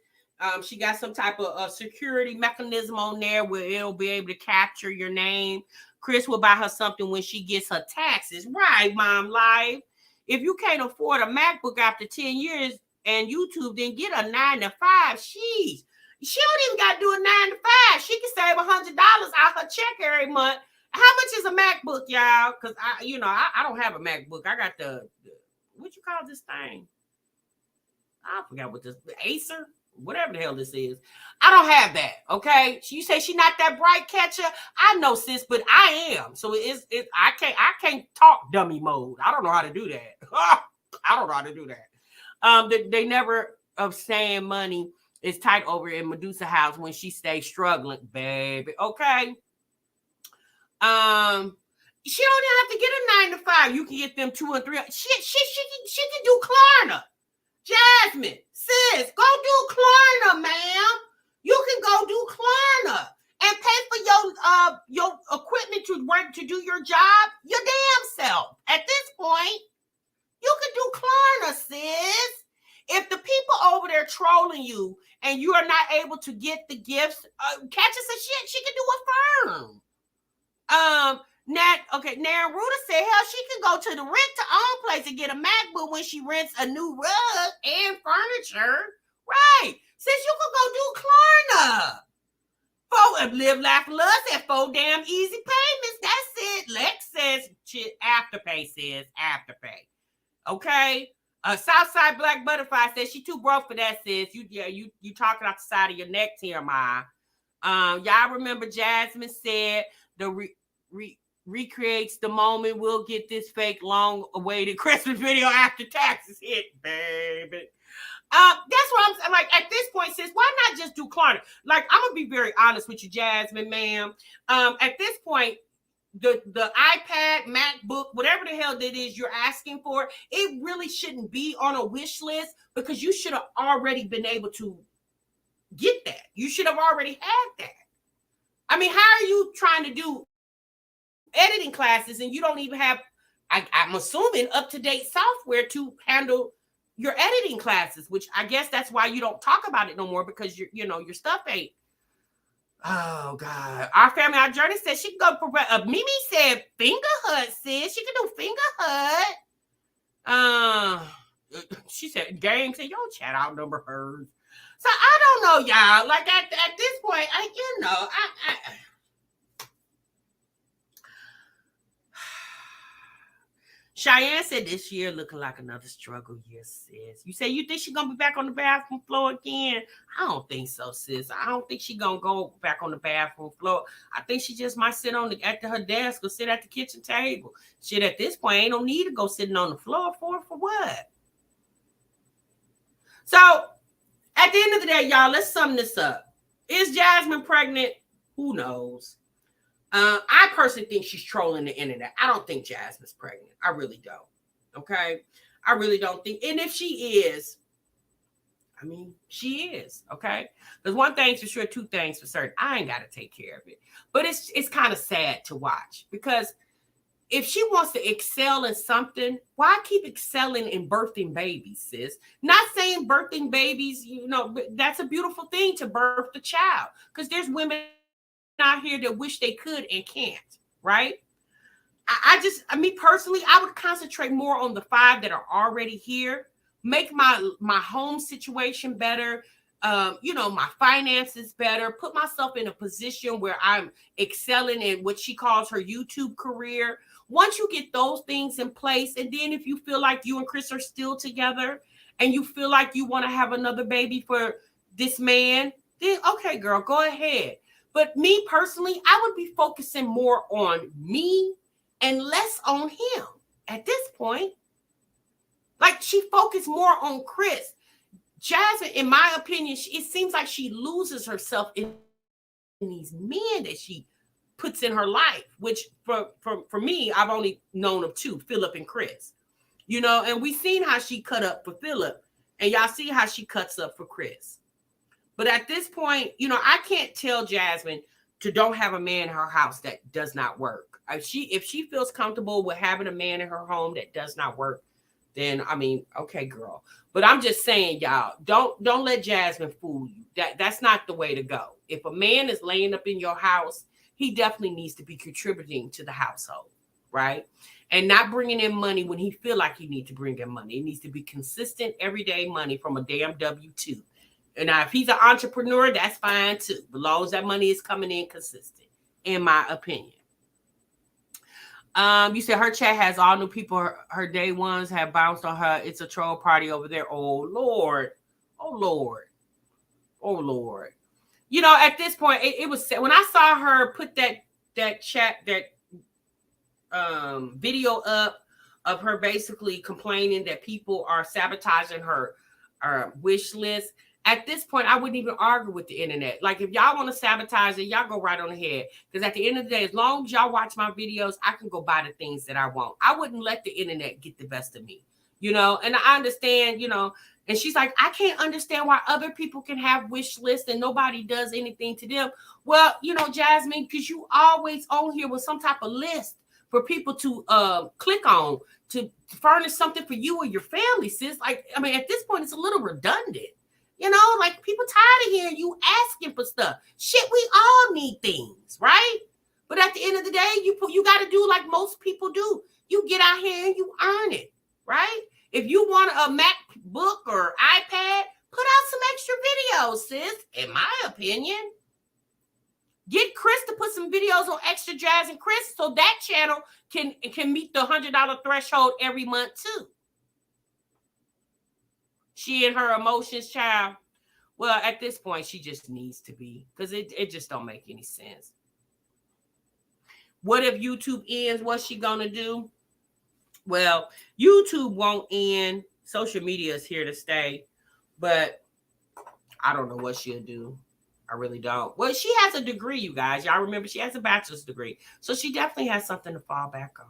she got some type of security mechanism on there where it'll be able to capture your name. Chris will buy her something when she gets her taxes. Right, Mom Life. If you can't afford a MacBook after 10 years and YouTube, then get a 9 to 5. She don't even got to do a 9 to 5. She can save $100 out her check every month. How much is a MacBook, y'all? Because I don't have a MacBook. I got the what you call this thing? I forgot what the Acer, whatever the hell this is. I don't have that. Okay. You say she not that bright catcher. I know, sis, but I am. So I can't talk dummy mode. I don't know how to do that. I don't know how to do that. They never of saying money is tight over in Medusa house when she stays struggling, baby. Okay. She don't even have to get a 9 to 5. You can get them 2 and 3. She can do Klarna. Jasmine, sis, go do Klarna, ma'am. You can go do Klarna and pay for your equipment to work to do your job your damn self. At this point, you can do Klarna, sis. If the people over there trolling you and you are not able to get the gifts, catch us a shit. She can do Affirm. Naren Ruta said, hell, she can go to the rent-to-own place and get a MacBook when she rents a new rug and furniture. Right. Since you can go do Klarna. Live, laugh, love said 4 damn easy payments. That's it. Lex says, Afterpay says, Afterpay. Okay. Southside Black Butterfly says she too broke for that, sis. You talking out the side of your neck here, Ma. Y'all remember Jasmine said the recreates the moment we'll get this fake long-awaited Christmas video after taxes hit, baby. That's what I'm saying. Like, at this point, sis, why not just do Klarna? Like, I'm gonna be very honest with you, Jasmine, ma'am. At this point, the iPad, MacBook, whatever the hell that is you're asking for, it really shouldn't be on a wish list because you should have already been able to get that. You should have already had that. I mean, how are you trying to do editing classes and you don't even have, I'm assuming, up-to-date software to handle your editing classes, which I guess that's why you don't talk about it no more because your stuff ain't. Oh God. Our family, our journey says she can go. Mimi said finger hut, sis. She can do finger hut. She said game said, yo, chat outnumber hers. So I don't know, y'all. Like at this point, I Cheyenne said this year looking like another struggle year, sis. You say you think she's gonna be back on the bathroom floor again? I don't think so, sis. I don't think she's gonna go back on the bathroom floor. I think she just might sit at her desk or sit at the kitchen table. Shit, at this point, ain't no need to go sitting on the floor for what? So, at the end of the day, y'all, let's sum this up. Is Jasmine pregnant? Who knows? I personally think she's trolling the internet. I don't think Jasmine's pregnant. I really don't. Okay. I really don't think, and if she is, I mean, she is, okay? There's one thing for sure, two things for certain. I ain't got to take care of it. But it's kind of sad to watch, because if she wants to excel in something, why keep excelling in birthing babies, sis? Not saying birthing babies, that's a beautiful thing to birth the child, because there's women out here that wish they could and can't, right? Me personally, I would concentrate more on the 5 that are already here, make my home situation better, my finances better, put myself in a position where I'm excelling in what she calls her YouTube career. Once you get those things in place, and then if you feel like you and Chris are still together and you feel like you want to have another baby for this man, then okay, girl, go ahead. But me personally, I would be focusing more on me and less on him at this point. Like, she focused more on Chris. Jasmine, in my opinion, it seems like she loses herself in these men that she puts in her life, which for me, I've only known of 2, Philip and Chris. And we've seen how she cut up for Philip, and y'all see how she cuts up for Chris. But at this point, I can't tell Jasmine to don't have a man in her house that does not work. If she feels comfortable with having a man in her home that does not work, then okay, girl. But I'm just saying, y'all, don't let Jasmine fool you. That's not the way to go. If a man is laying up in your house, he definitely needs to be contributing to the household, right? And not bringing in money when he feel like he needs to bring in money. It needs to be consistent, everyday money from a damn W-2. And now, if he's an entrepreneur, that's fine too, as long as that money is coming in consistent, in my opinion. You said her chat has all new people. Her day ones have bounced on her. It's a troll party over there. Oh Lord. At this point, it was when I saw her put that chat, that video up of her basically complaining that people are sabotaging her wish list. At this point, I wouldn't even argue with the internet. Like, if y'all want to sabotage it, y'all go right on ahead. Because at the end of the day, as long as y'all watch my videos, I can go buy the things that I want. I wouldn't let the internet get the best of me, and I understand, and she's like, I can't understand why other people can have wish lists and nobody does anything to them. Well, Jasmine, because you always on here with some type of list for people to click on to furnish something for you or your family, sis. Like, at this point, it's a little redundant. Like, people tired of hearing you asking for stuff. Shit, we all need things, right? But at the end of the day, you got to do like most people do. You get out here and you earn it, right? If you want a MacBook or iPad, put out some extra videos, sis, in my opinion. Get Chris to put some videos on Extra Jazz and Chris so that channel can meet the $100 threshold every month too. She and her emotions, child. Well, at this point, she just needs to be, because it just don't make any sense. What if YouTube ends? What's she gonna do? Well, YouTube won't end. Social media is here to stay, but I don't know what she'll do. I really don't. Well, she has a degree, you guys. Y'all remember she has a bachelor's degree, so she definitely has something to fall back on.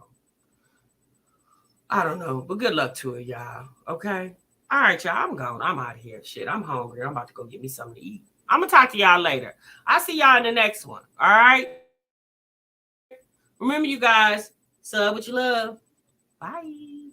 I don't know, but good luck to her, y'all. Okay. All right, y'all, I'm gone. I'm out of here. Shit, I'm hungry. I'm about to go get me something to eat. I'm going to talk to y'all later. I'll see y'all in the next one. All right? Remember, you guys, sub what you love. Bye.